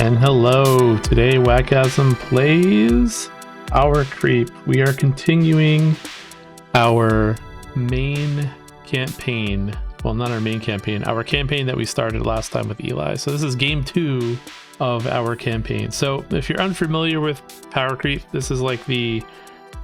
And hello, today wakasm plays our creep. We are continuing our main campaign. Well, not our main campaign, our campaign that we started last time with Eli. So this is game 2 of our campaign. So if you're unfamiliar with Power Creep, this is like the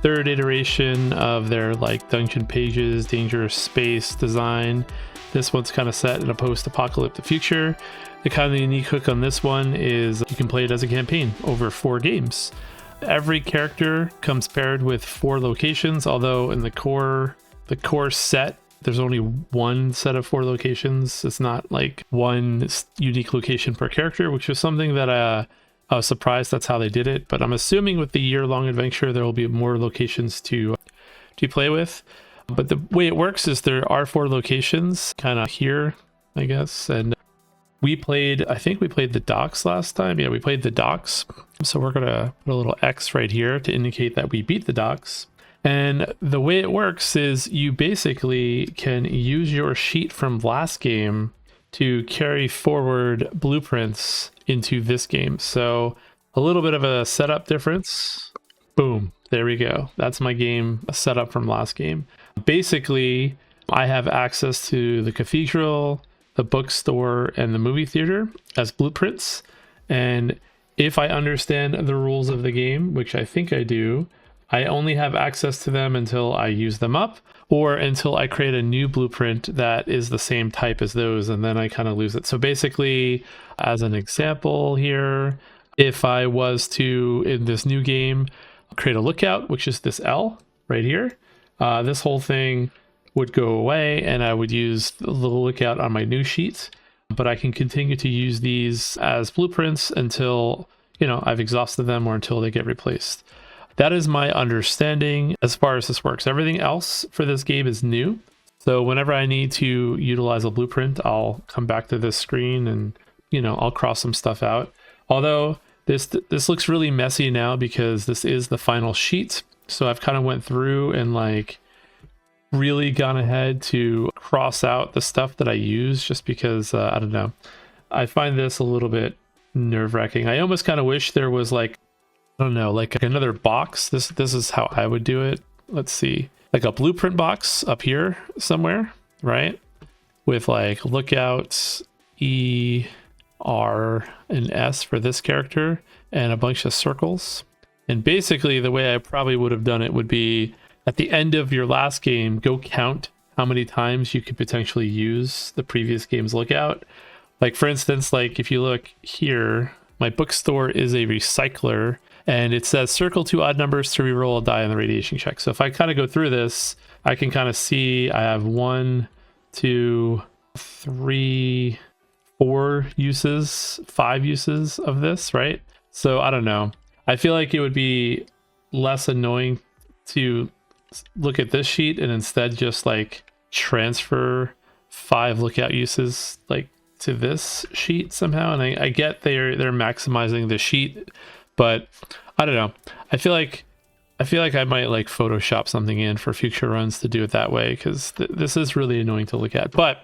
third iteration of their like dungeon pages, dangerous space design. This one's kind of set in a post-apocalyptic future. The kind of unique hook on this one is you can play it as a campaign over 4 games. Every character comes paired with 4 locations, although in the core set, there's only one set of 4 locations. It's not like one unique location per character, which was something that I was surprised that's how they did it. But I'm assuming with the year-long adventure, there will be more locations to play with. But the way it works is there are 4 locations kind of here, I guess. And I think we played the docks last time. Yeah, we played the docks. So we're going to put a little X right here to indicate that we beat the docks. And the way it works is you basically can use your sheet from last game to carry forward blueprints into this game. So a little bit of a setup difference. Boom, there we go. That's my game setup from last game. Basically, I have access to the cathedral, the bookstore, and the movie theater as blueprints. And if I understand the rules of the game, which I think I do, I only have access to them until I use them up or until I create a new blueprint that is the same type as those, and then I kind of lose it. So basically, as an example here, if I was to, in this new game, create a lookout, which is this L right here, this whole thing would go away and I would use the little lookout on my new sheet, but I can continue to use these as blueprints until, I've exhausted them or until they get replaced. That is my understanding as far as this works. Everything else for this game is new. So whenever I need to utilize a blueprint, I'll come back to this screen and, I'll cross some stuff out. Although this looks really messy now because this is the final sheet. So I've kind of went through and like really gone ahead to cross out the stuff that I use just because, I don't know. I find this a little bit nerve-wracking. I almost kind of wish there was like, I don't know, like another box. This is how I would do it. Let's see, like a blueprint box up here somewhere, right? With like lookouts, E, R, and S for this character, and a bunch of circles. And basically the way I probably would have done it would be at the end of your last game, go count how many times you could potentially use the previous game's lookout. Like for instance, like if you look here, my bookstore is a recycler and it says circle 2 odd numbers to reroll a die on the radiation check. So if I kind of go through this, I can kind of see I have 1, 2, 3, 4 uses, 5 uses of this, right? So I don't know. I feel like it would be less annoying to look at this sheet and instead just like transfer 5 lookout uses like to this sheet somehow. And I get they're maximizing the sheet, but I don't know. I feel like I might like Photoshop something in for future runs to do it that way because this is really annoying to look at. But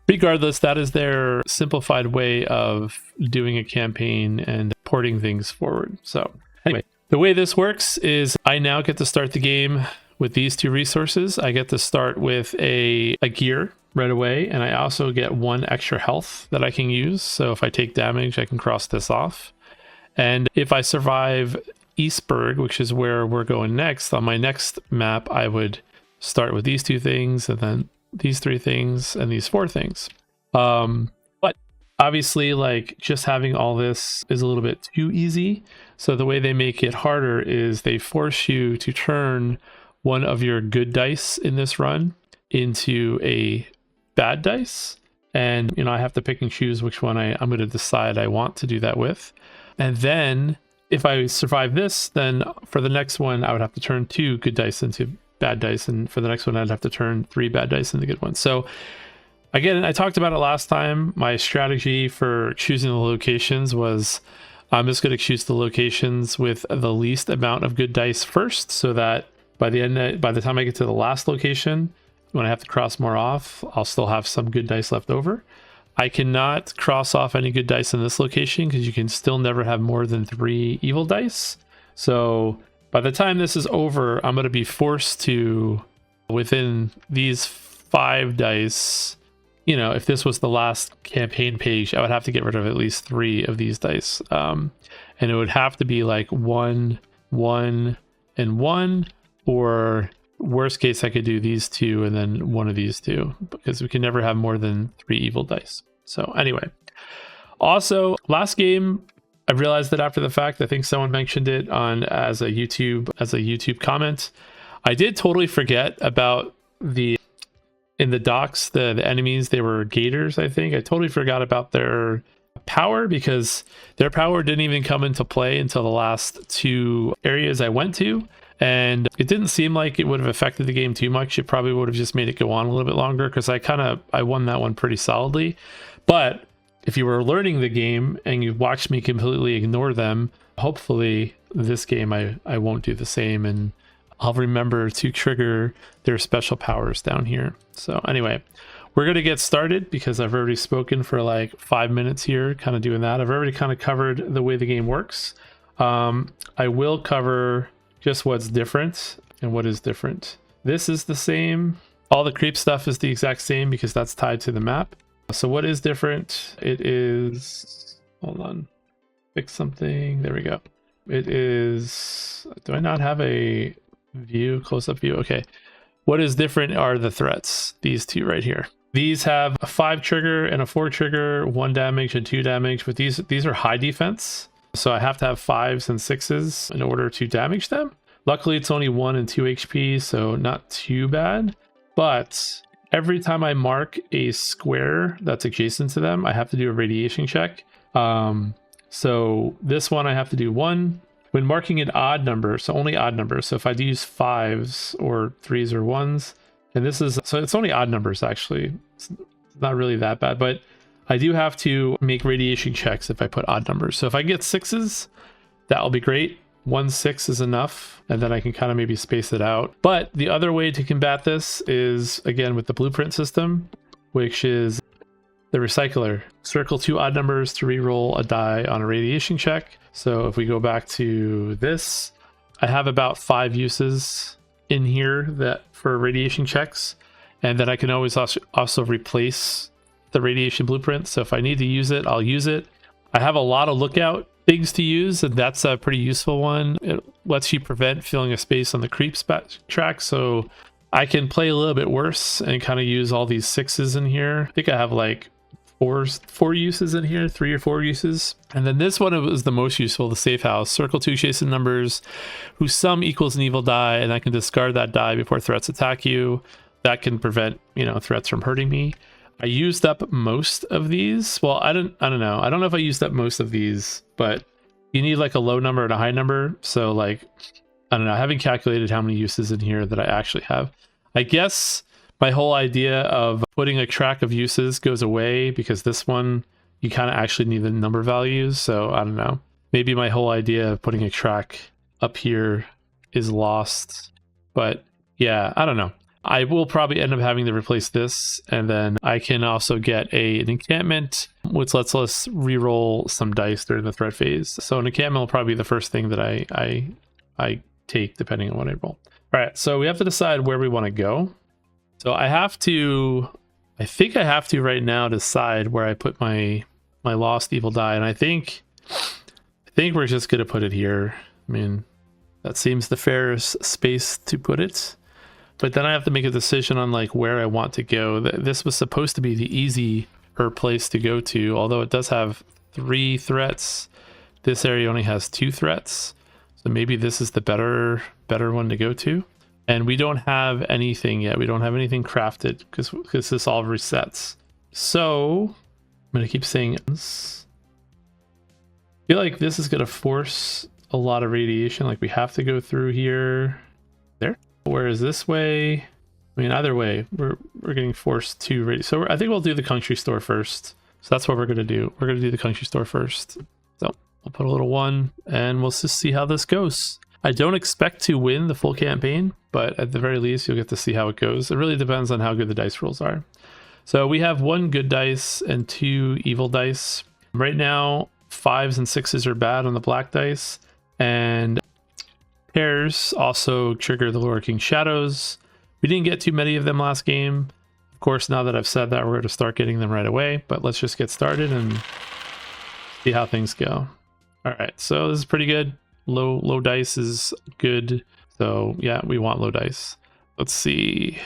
regardless, that is their simplified way of doing a campaign and porting things forward. So anyway, the way this works is I now get to start the game with these 2 resources. I get to start with a gear right away, and I also get 1 extra health that I can use. So if I take damage, I can cross this off. And if I survive Eastburg, which is where we're going next, on my next map, I would start with these 2 things, and then these 3 things, and these 4 things. But obviously, like, just having all this is a little bit too easy. So the way they make it harder is they force you to turn one of your good dice in this run into a bad dice. And, I have to pick and choose which one I'm going to decide I want to do that with. And then if I survive this, then for the next one, I would have to turn 2 good dice into bad dice. And for the next one, I'd have to turn 3 bad dice into good ones. So again, I talked about it last time. My strategy for choosing the locations was I'm just going to choose the locations with the least amount of good dice first, so that by the time I get to the last location, when I have to cross more off, I'll still have some good dice left over. I cannot cross off any good dice in this location because you can still never have more than 3 evil dice. So by the time this is over, I'm going to be forced to, within these 5 dice, you know, if this was the last campaign page, I would have to get rid of at least 3 of these dice. And it would have to be like 1, 1, and 1, or worst case, I could do these 2 and then 1 of these 2, because we can never have more than 3 evil dice. So anyway, also last game, I realized that after the fact, I think someone mentioned it on as a YouTube comment. I did totally forget about in the docks, the enemies, they were gators, I think. I totally forgot about their power, because their power didn't even come into play until the last 2 areas I went to. And it didn't seem like it would have affected the game too much. It probably would have just made it go on a little bit longer, because I won that one pretty solidly. But if you were learning the game and you watched me completely ignore them, hopefully this game I won't do the same, and I'll remember to trigger their special powers down here. So anyway, we're going to get started because I've already spoken for like 5 minutes here, kind of doing that. I've already kind of covered the way the game works. I will cover just what's different and what is different. This is the same. All the creep stuff is the exact same because that's tied to the map. So what is different? It is, hold on, fix something. There we go. It is, do I not have a view, close-up view? Okay. What is different are the threats, these 2 right here. These have a 5 trigger and a 4 trigger, 1 damage and 2 damage, but these are high defense. So I have to have 5s and 6s in order to damage them. Luckily, it's only 1 and 2 HP, so not too bad. But every time I mark a square that's adjacent to them, I have to do a radiation check. So this one I have to do 1. When marking an odd number, so only odd numbers. So if I use 5s or 3s or 1s, and this is, so it's only odd numbers actually. It's not really that bad, but I do have to make radiation checks if I put odd numbers. So if I get 6s, that'll be great. 1 6 is enough, and then I can kind of maybe space it out. But the other way to combat this is, again, with the blueprint system, which is the recycler. Circle 2 odd numbers to re-roll a die on a radiation check. So if we go back to this, I have about 5 uses in here that for radiation checks, and then I can always also replace the radiation blueprint. So if I need to use it, I'll use it. I have a lot of lookout things to use, and that's a pretty useful one. It lets you prevent filling a space on the creep track, so I can play a little bit worse and kind of use all these 6s in here. I think I have like 4 uses in here, 3 or 4 uses. And then this one was the most useful, the safe house. Circle 2 adjacent numbers whose sum equals an evil die, and I can discard that die before threats attack you. That can prevent, you know, threats from hurting me. I used up most of these. Well, I don't know. I don't know if I used up most of these, but you need like a low number and a high number. So like, I don't know. I haven't calculated how many uses in here that I actually have. I guess my whole idea of putting a track of uses goes away because this one, you kind of actually need the number values. So I don't know. Maybe my whole idea of putting a track up here is lost. But yeah, I don't know. I will probably end up having to replace this, and then I can also get an encampment, which lets us re-roll some dice during the threat phase. So an encampment will probably be the first thing that I take, depending on what I roll. All right, so we have to decide where we want to go. So I think I have to right now decide where I put my lost evil die, and I think we're just gonna put it here. I mean, that seems the fairest space to put it. But then I have to make a decision on like where I want to go. This was supposed to be the easier place to go to, although it does have 3 threats. This area only has 2 threats. So maybe this is the better one to go to. And we don't have anything yet. We don't have anything crafted because this all resets. So I'm going to keep saying this. I feel like this is going to force a lot of radiation. Like we have to go through here. There. Whereas this way, I mean, either way, we're getting forced to radiate. So I think we'll do the country store first. So that's what we're going to do. We're going to do the country store first. So I'll put a little 1 and we'll just see how this goes. I don't expect to win the full campaign, but at the very least, you'll get to see how it goes. It really depends on how good the dice rolls are. So we have 1 good dice and 2 evil dice. Right now, 5s and 6s are bad on the black dice, and pairs also trigger the lurking shadows. We didn't get too many of them last game. Of course, now that I've said that, we're going to start getting them right away, but let's just get started and see how things go. All right, so this is pretty good. Low dice is good. So yeah, we want low dice. Let's see.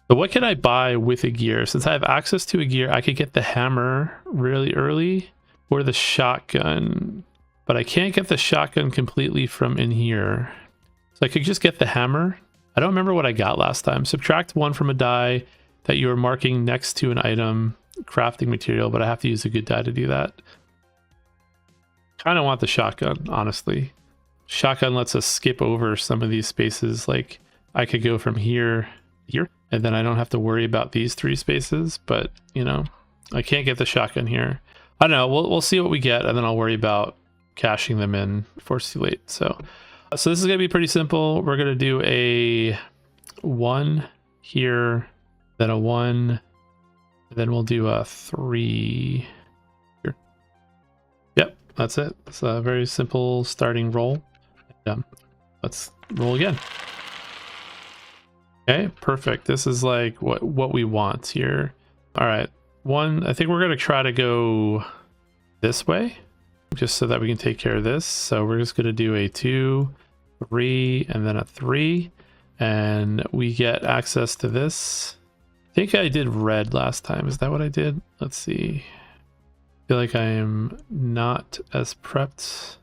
So what can I buy with a gear? Since I have access to a gear, I could get the hammer really early or the shotgun, but I can't get the shotgun completely from in here. So I could just get the hammer. I don't remember what I got last time. Subtract 1 from a die that you are marking next to an item, crafting material, but I have to use a good die to do that. Kind of want the shotgun, honestly. Shotgun lets us skip over some of these spaces. Like I could go from here, and then I don't have to worry about these 3 spaces, but you know, I can't get the shotgun here. I don't know, we'll see what we get, and then I'll worry about cashing them in before it's too late. So this is gonna be pretty simple. We're gonna do a 1 here, then a 1, and then we'll do a 3 here. Yep, that's it. It's a very simple starting roll. Let's roll again. Okay, perfect. This is like what we want here. All right, 1. I think we're gonna try to go this way, just so that we can take care of this. So we're just gonna do a 2, 3, and then a 3, and we get access to this. I think I did red last time. Is that what I did? Let's see. I feel like I am not as prepped as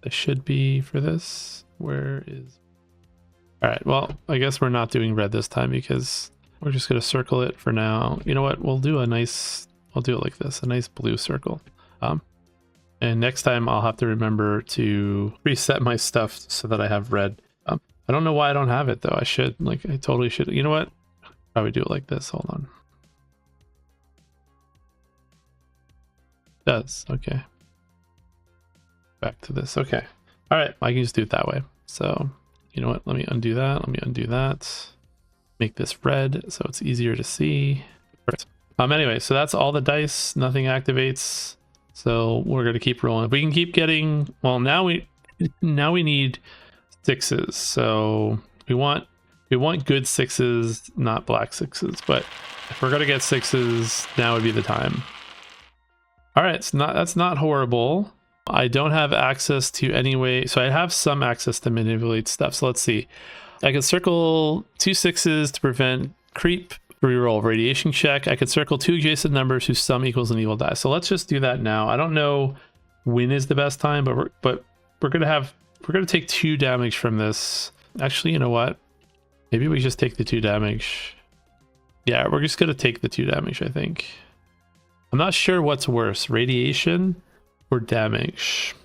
I should be for this. Where is... All right, well, I guess we're not doing red this time because we're just going to circle it for now. You know what? We'll do a nice... I'll do it like this, a nice blue circle. And next time I'll have to remember to reset my stuff so that I have red. I don't know why I don't have it though. I should, like, I totally should. You know what? Probably do it like this. Hold on. It does. Okay. Back to this. Okay. All right. I can just do it that way. So, you know what? Let me undo that. Let me undo that. Make this red so it's easier to see. Perfect. Anyway, so that's all the dice. Nothing activates. So we're going to keep rolling. If we can keep getting, well, now we need 6s. So we want good 6s, not black 6s. But if we're going to get 6s, now would be the time. All right, that's not horrible. I don't have access to any way, so I have some access to manipulate stuff. So let's see. I can circle 2 6s to prevent creep. Reroll radiation check. I could circle 2 adjacent numbers whose sum equals an evil die. So let's just do that now. I don't know when is the best time, but we're gonna take 2 damage from this. Actually, you know what? Maybe we just take the 2 damage. Yeah, we're just gonna take the 2 damage, I think. I'm not sure what's worse, radiation or damage.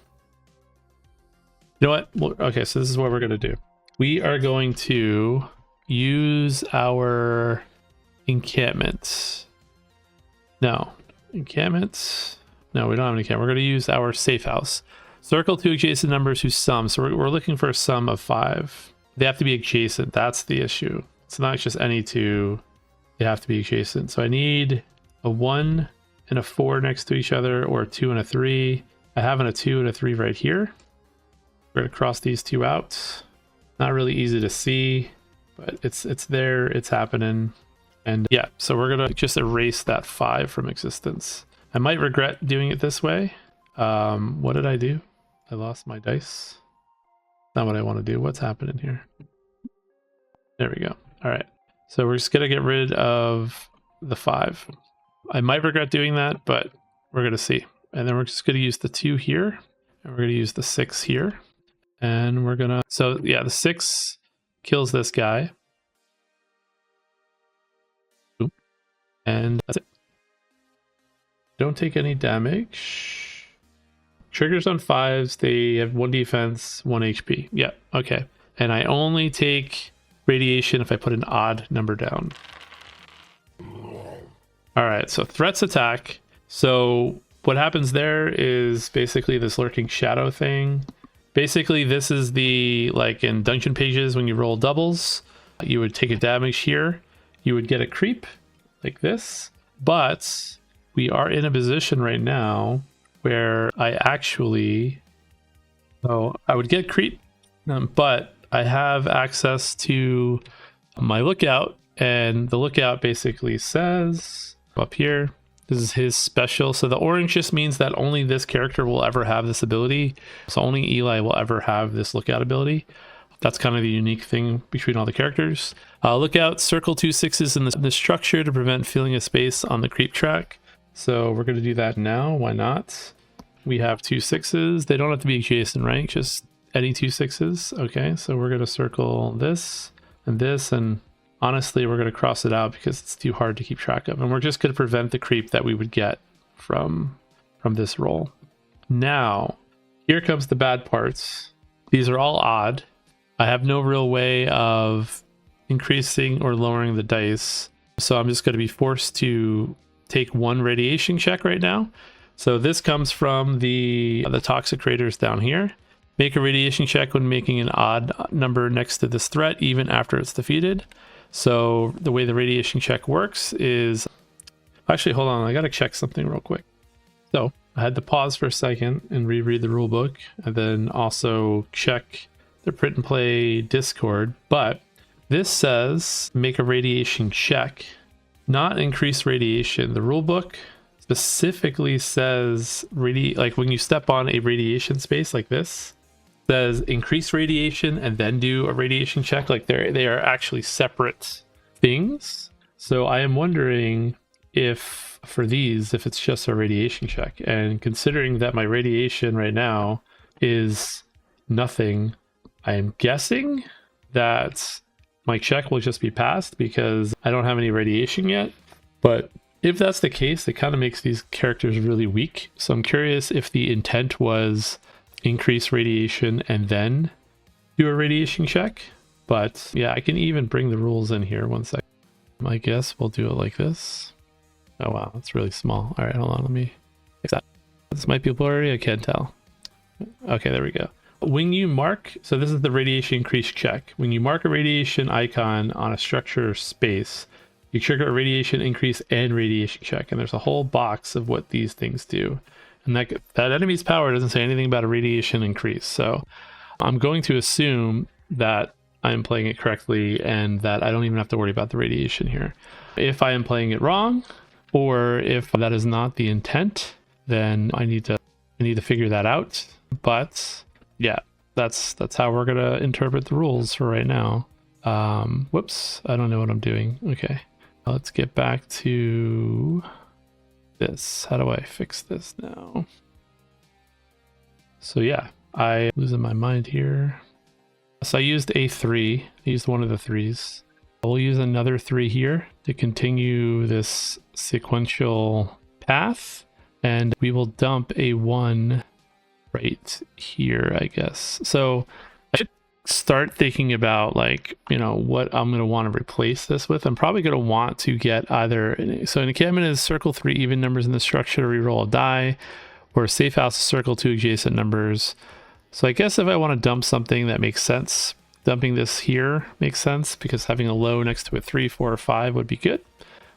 You know what? Well, okay, so this is what we're gonna do. We are going to use our encampments. No, encampments. No, we don't have an encampment. We're going to use our safe house. Circle 2 adjacent numbers whose sum. So we're looking for a sum of 5. They have to be adjacent. That's the issue. It's not just any 2. They have to be adjacent. So I need a 1 and a 4 next to each other, or a 2 and a 3. I have a 2 and a 3 right here. We're going to cross these 2 out. Not really easy to see, but it's there. It's happening. And yeah, so we're gonna just erase that 5 from existence. I might regret doing it this way. What did I do? I lost my dice. Not what I want to do. What's happening here? There we go. All right. So we're just gonna get rid of the 5. I might regret doing that, but we're gonna see. And then we're just gonna use the 2 here, and we're gonna use the 6 here, and we're gonna. So yeah, the 6 kills this guy. And that's it. Don't take any damage. Triggers on 5s. They have 1 defense, 1 HP. Yeah, okay. And I only take radiation if I put an odd number down. All right, so threats attack. So what happens there is basically this lurking shadow thing. Basically, this is the, like in dungeon pages when you roll doubles, you would take a damage here. You would get a creep. like this. But we are in a position right now where I actually, so I would get creep, but I have access to my lookout, and the lookout basically says up here, this is his special. So the orange just means that only this character will ever have this ability. So only Eli will ever have this lookout ability. That's kind of the unique thing between all the characters. Lookout, circle 2 6s in the structure to prevent filling a space on the creep track. So we're going to do that now. Why not? We have 2 6s. They don't have to be adjacent rank, just any 2 6s. Okay, so we're going to circle this, and honestly, we're going to cross it out because it's too hard to keep track of. And we're just going to prevent the creep that we would get from this roll. Now, here comes the bad parts. These are all odd. I have no real way of increasing or lowering the dice. So I'm just going to be forced to take 1 radiation check right now. So this comes from the toxic raiders down here. Make a radiation check when making an odd number next to this threat, even after it's defeated. So the way the radiation check works is, actually, hold on, I got to check something real quick. So I had to pause for a second and reread the rule book, and then also check the print and play Discord. But this says make a radiation check, not increase radiation. The rule book specifically says like when you step on a radiation space like this, says increase radiation and then do a radiation check. Like they are actually separate things. So I am wondering if for these, if it's just a radiation check, and considering that my radiation right now is nothing, I am guessing that my check will just be passed because I don't have any radiation yet. But if that's the case, it kind of makes these characters really weak. So I'm curious if the intent was increase radiation and then do a radiation check. But yeah, I can even bring the rules in here. 1 second. I guess we'll do it like this. Oh wow, that's really small. All right, hold on, let me fix that. This might be blurry, I can't tell. Okay, there we go. When you mark, so this is the radiation increase check. When you mark a radiation icon on a structure or space, you trigger a radiation increase and radiation check. And there's a whole box of what these things do. And that enemy's power doesn't say anything about a radiation increase. So I'm going to assume that I'm playing it correctly and that I don't even have to worry about the radiation here. If I am playing it wrong, or if that is not the intent, then I need to figure that out. But yeah, that's how we're gonna interpret the rules for right now. Whoops, I don't know what I'm doing. Okay, let's get back to this. How do I fix this now? So yeah, I'm losing my mind here. So I used a 3. I used one of the 3s. We'll use another 3 here to continue this sequential path, and we will dump a 1 right here, I guess. So I should start thinking about, like, you know, what I'm going to want to replace this with. I'm probably going to want to get either, so an encampment is circle 3 even numbers in the structure to reroll a die, or a safe house is circle 2 adjacent numbers. So I guess if I want to dump something that makes sense, dumping this here makes sense because having a low next to a 3, 4, or 5 would be good.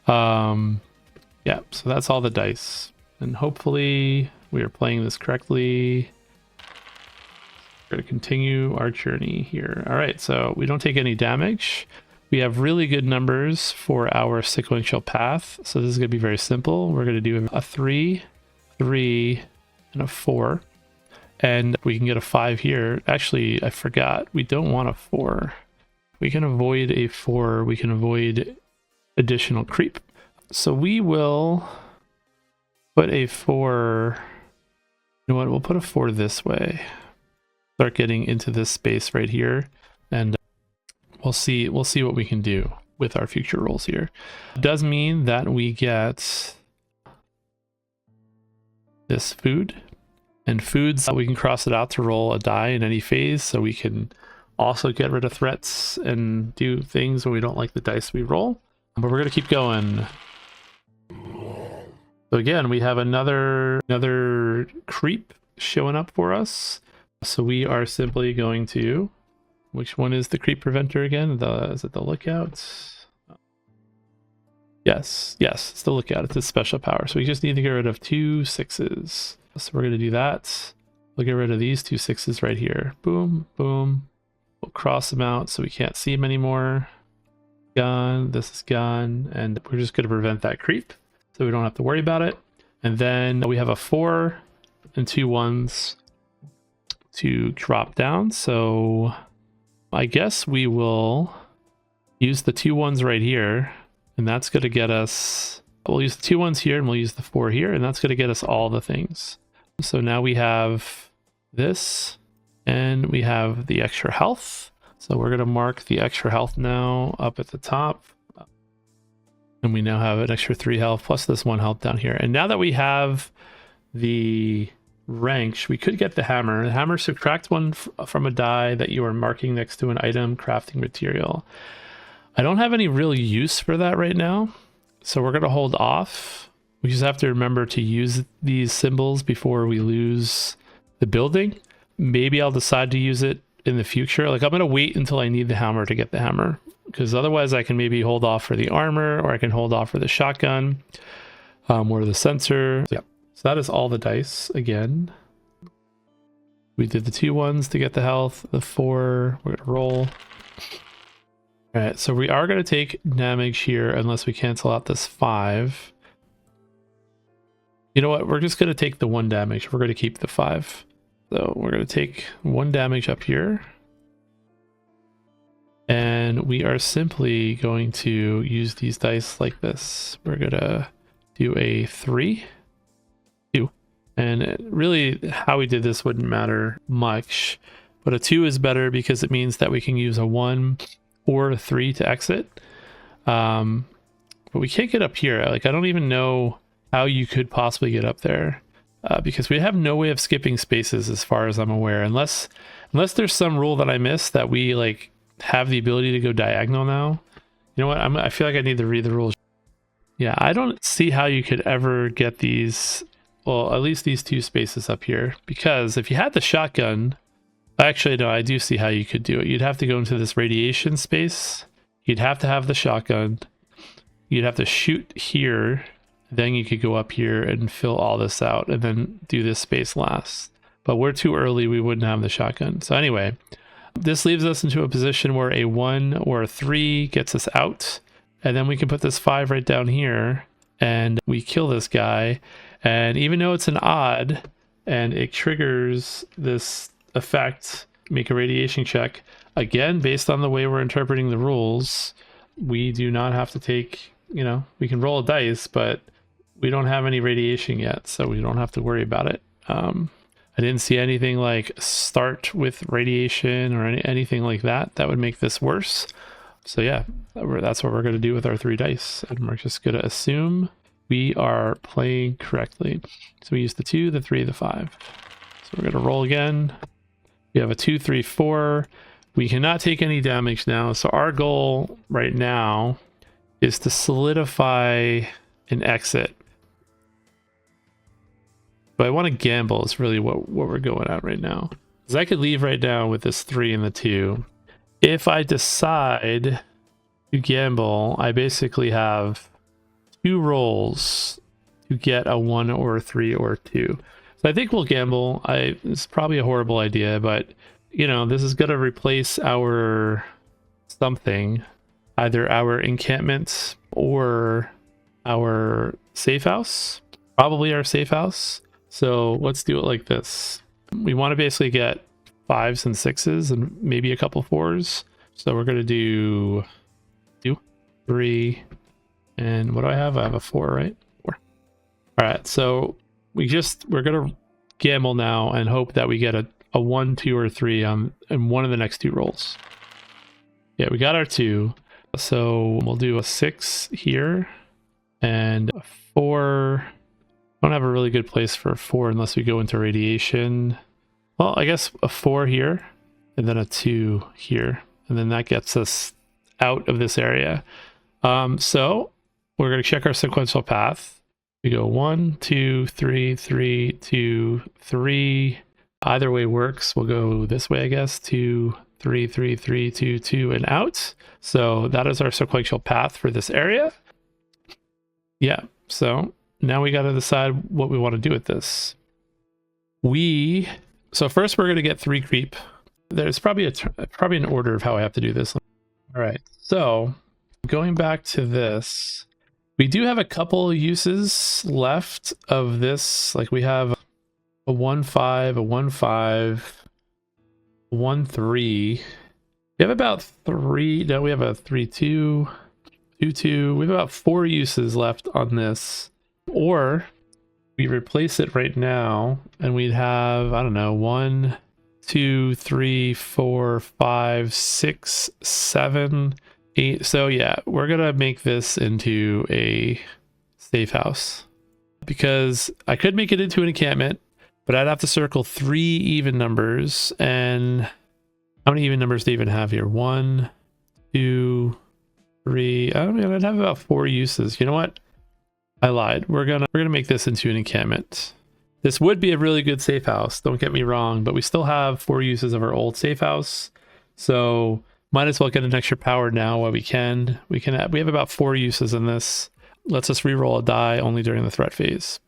Yeah, so that's all the dice. And hopefully we are playing this correctly. We're going to continue our journey here. All right, so we don't take any damage. We have really good numbers for our sequential path. So this is going to be very simple. We're going to do a 3, 3, and a 4. And we can get a 5 here. Actually, I forgot. We don't want a 4. We can avoid a 4. We can avoid additional creep. So we will put a 4. You know what? We'll put a 4 this way. Start getting into this space right here. And we'll see what we can do with our future rolls here. It does mean that we get this food. And foods, we can cross it out to roll a die in any phase, so we can also get rid of threats and do things when we don't like the dice we roll. But we're going to keep going. So again, we have another creep showing up for us. So we are simply going to, which one is the creep preventer again? Is it the lookout? Yes, still look at it. It's a special power. So we just need to get rid of 2 6s. So we're going to do that. We'll get rid of these 2 6s right here. Boom, boom. We'll cross them out so we can't see them anymore. Gone. This is gone. And we're just going to prevent that creep so we don't have to worry about it. And then we have a 4 and 2 1s to drop down. So I guess we will use the 2 1s right here. And that's going to get us, we'll use the 2 1s here and we'll use the 4 here. And that's going to get us all the things. So now we have this and we have the extra health. So we're going to mark the extra health now up at the top. And we now have an extra 3 health plus this 1 health down here. And now that we have the wrench, we could get the hammer. The hammer subtract 1 from a die that you are marking next to an item crafting material. I don't have any real use for that right now, so we're going to hold off. We just have to remember to use these symbols before we lose the building. Maybe I'll decide to use it in the future. Like I'm going to wait until I need the hammer to get the hammer, because otherwise I can maybe hold off for the armor, or I can hold off for the shotgun, or the sensor. Yeah. So that is all the dice again. We did the 2 1s to get the health, the 4, we're going to roll. All right, so we are going to take damage here unless we cancel out this 5. You know what? We're just going to take the 1 damage. We're going to keep the 5. So we're going to take 1 damage up here. And we are simply going to use these dice like this. We're going to do a 3, 2. And really how we did this wouldn't matter much. But a 2 is better because it means that we can use a 1 or a 3 to exit. But we can't get up here. Like, I don't even know how you could possibly get up there, because we have no way of skipping spaces as far as I'm aware, unless there's some rule that I missed that we like have the ability to go diagonal now. You know what? I feel like I need to read the rules. Yeah, I don't see how you could ever get these, well, at least these 2 spaces up here, because if you had the shotgun, actually, no, I do see how you could do it. You'd have to go into this radiation space. You'd have to have the shotgun. You'd have to shoot here. Then you could go up here and fill all this out and then do this space last. But we're too early. We wouldn't have the shotgun. So anyway, this leaves us into a position where a 1 or a 3 gets us out. And then we can put this 5 right down here and we kill this guy. And even though it's an odd and it triggers this effect, make a radiation check again based on the way we're interpreting the rules, we do not have to take, you know, we can roll a dice, but we don't have any radiation yet, so we don't have to worry about it. I didn't see anything like start with radiation or anything like that would make this worse. So yeah, that's what we're going to do with our 3 dice, and we're just going to assume we are playing correctly. So we use the 2, the 3, the 5. So we're going to roll again. We have a 2, 3, 4. We cannot take any damage now. So our goal right now is to solidify an exit. But I want to gamble is really what we're going at right now. Because I could leave right now with this 3 and the 2. If I decide to gamble, I basically have 2 rolls to get a 1 or a 3 or a 2. So I think we'll gamble. It's probably a horrible idea, but you know, this is going to replace our something, either our encampment or our safe house, probably our safe house. So let's do it like this. We want to basically get 5s and 6s and maybe a couple 4s. So we're going to do 2, 3, and what do I have? I have a 4, right? 4. All right, so we're gonna gamble now and hope that we get a 1, 2, or 3 in one of the next 2 rolls. Yeah, we got our 2, so we'll do a 6 here and a 4. I don't have a really good place for a 4 unless we go into radiation. Well, I guess a 4 here and then a 2 here, and then that gets us out of this area. So we're going to check our sequential path. We go 1, 2, 3, 3, 2, 3. Either way works. We'll go this way, I guess. 2, 3, 3, 3, 2, 2, and out. So that is our sequential path for this area. Yeah, so now we got to decide what we want to do with this. So first we're going to get 3 creep. There's probably an order of how I have to do this. All right, so going back to this, we do have a couple uses left of this. Like we have a 1-5, a 1-5, 1-3. We have about 3. No, we have a 3-2, 2-2. We have about 4 uses left on this. Or we replace it right now and we'd have, I don't know, 1, 2, 3, 4, 5, 6, 7, 8. So yeah, we're gonna make this into a safe house because I could make it into an encampment, but I'd have to circle 3 even numbers. And how many even numbers do you even have here? 1, 2, 3. I mean, I'd have about 4 uses. You know what? I lied. We're gonna make this into an encampment. This would be a really good safe house, don't get me wrong, but we still have 4 uses of our old safe house. So might as well get an extra power now while we can. We have about 4 uses in this. Let's just reroll a die only during the threat phase.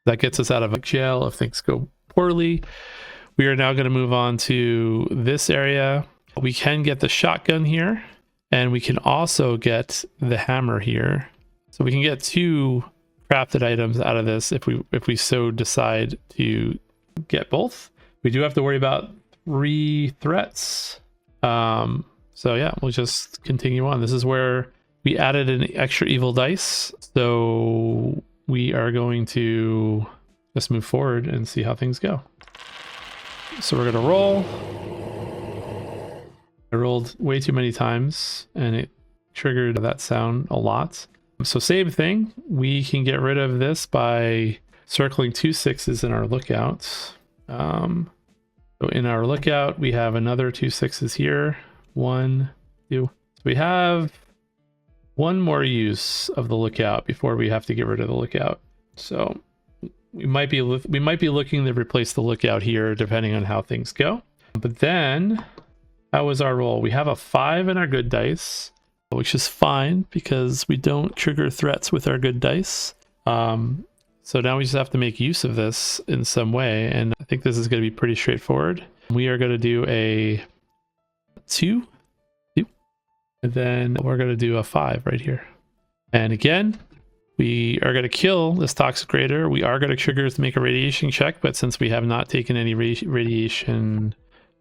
That gets us out of jail if things go poorly. We are now going to move on to this area. We can get the shotgun here, and we can also get the hammer here. So we can get 2 crafted items out of this if we so decide to get both. We do have to worry about 3 threats. So yeah, we'll just continue on. This is where we added an extra evil dice. So we are going to just move forward and see how things go. So we're gonna roll. I rolled way too many times and it triggered that sound a lot. So same thing, we can get rid of this by circling 2 6s in our lookout. So in our lookout, we have another 2 6s here. 1, 2. So we have 1 more use of the lookout before we have to get rid of the lookout. So we might be looking to replace the lookout here depending on how things go. But then, how was our roll? We have a 5 in our good dice, which is fine because we don't trigger threats with our good dice. So now we just have to make use of this in some way, and I think this is going to be pretty straightforward. We are going to do a 2, and then we're going to do a 5 right here. And again, we are going to kill this toxic raider. We are going to trigger to make a radiation check, but since we have not taken any radiation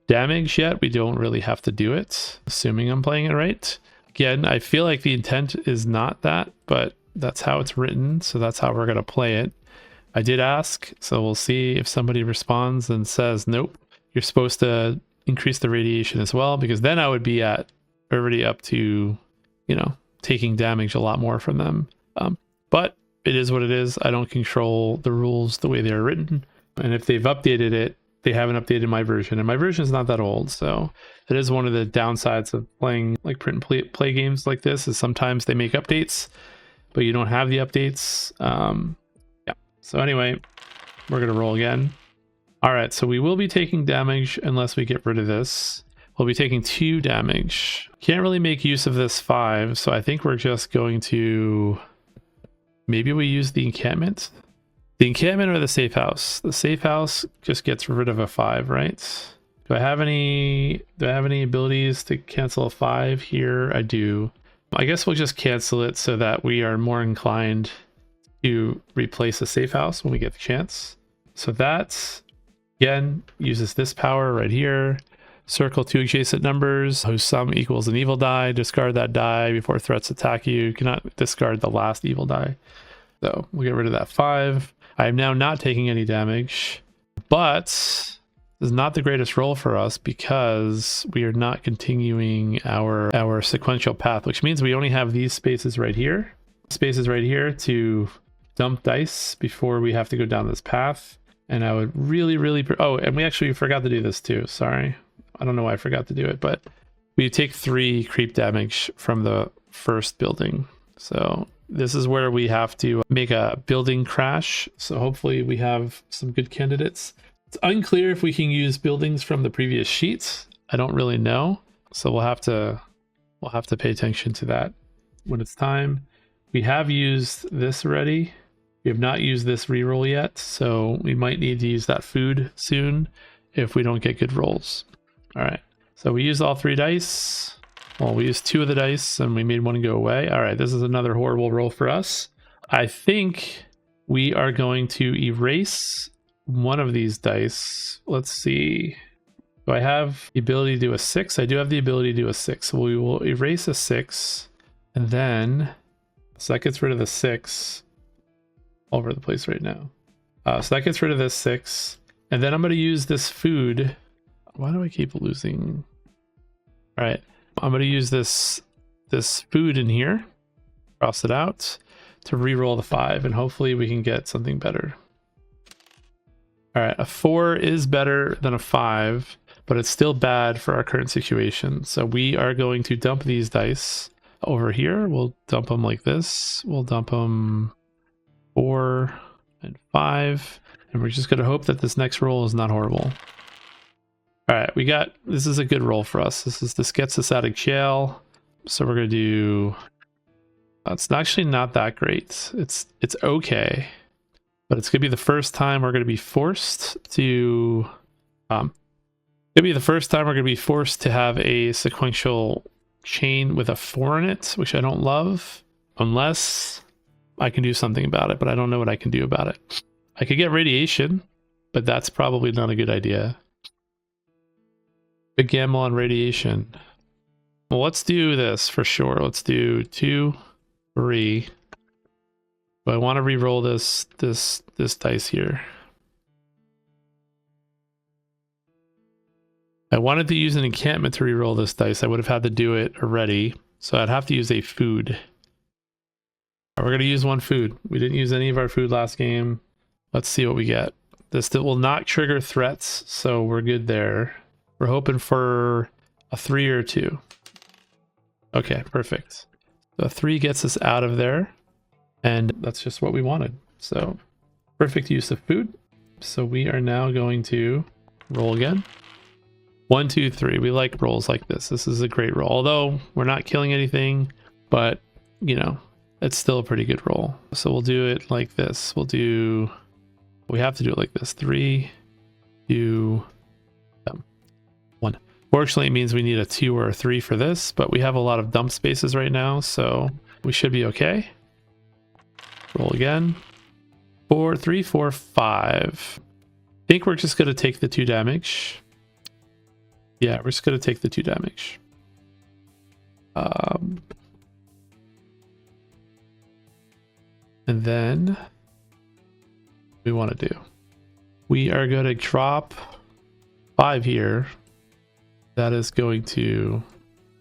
damage yet, we don't really have to do it, assuming I'm playing it right. Again, I feel like the intent is not that, but that's how it's written, so that's how we're going to play it. I did ask, so we'll see if somebody responds and says, nope, you're supposed to increase the radiation as well, because then I would be already up to, you know, taking damage a lot more from them. But it is what it is. I don't control the rules the way they're written. And if they've updated it, they haven't updated my version, and my version is not that old. So it is one of the downsides of playing like print and play games like this, is sometimes they make updates, but you don't have the updates. Yeah. So anyway, we're going to roll again. All right. So we will be taking damage unless we get rid of this. We'll be taking 2 damage. Can't really make use of this 5. So I think we're just going to, maybe we use the encampment. The encampment or the safe house? The safe house just gets rid of a 5, right? Do I have any abilities to cancel a 5 here? I do. I guess we'll just cancel it so that we are more inclined to replace a safe house when we get the chance. So that, again, uses this power right here. Circle 2 adjacent numbers whose sum equals an evil die. Discard that die before threats attack you. You cannot discard the last evil die. So we'll get rid of that 5. I am now not taking any damage, but this is not the greatest roll for us because we are not continuing our sequential path, which means we only have these spaces right here to dump dice before we have to go down this path. And I would really, oh, and we actually forgot to do this too. Sorry. I don't know why I forgot to do it, but we take 3 creep damage from the first building. So this is where we have to make a building crash. So hopefully we have some good candidates. It's unclear if we can use buildings from the previous sheets. I don't really know. So we'll have to pay attention to that when it's time. We have used this already. We have not used this reroll yet, so we might need to use that food soon if we don't get good rolls. All right, so we used all 3 dice. Well, we used 2 of the dice and we made 1 go away. All right, this is another horrible roll for us. I think we are going to erase one of these dice. Let's see. Do I have the ability to do a 6? I do have the ability to do a 6. So we will erase a 6 and then, so that gets rid of the 6. All over the place right now. So that gets rid of this 6. And then I'm going to use this food. Why do I keep losing? All right. I'm going to use this food in here. Cross it out to re-roll the 5. And hopefully we can get something better. All right. A 4 is better than a 5. But it's still bad for our current situation. So we are going to dump these dice over here. We'll dump them like this. We'll dump them 4 and 5, and we're just going to hope that this next roll is not horrible. All right, this is a good roll for us. This gets us out of jail. So we're going to do, it's actually not that great. It's okay, but it's going to be the first time we're going to be forced to, have a sequential chain with a 4 in it, which I don't love, unless I can do something about it, but I don't know what I can do about it. I could get radiation, but that's probably not a good idea. Big gamble on radiation. Well, let's do this for sure. Let's do 2, 3. But I want to re-roll this dice here. I wanted to use an enchantment to re-roll this dice. I would have had to do it already, so I'd have to use a food. We're going to use 1 food. We didn't use any of our food last game. Let's see what we get. This will not trigger threats, so we're good there. We're hoping for a 3 or 2. Okay, perfect. So a 3 gets us out of there, and that's just what we wanted. So perfect use of food. So we are now going to roll again. 1, 2, 3. We like rolls like this. This is a great roll. Although we're not killing anything, but you know, it's still a pretty good roll. So we'll do it like this. We have to do it like this. 3, 2, 1. Fortunately, it means we need a 2 or a 3 for this, but we have a lot of dump spaces right now, so we should be okay. Roll again. 4, 3, 4, 5. I think we're just going to take the 2 damage. Yeah, we're just going to take the 2 damage. And then we want to do, we are going to drop 5 here. That is going to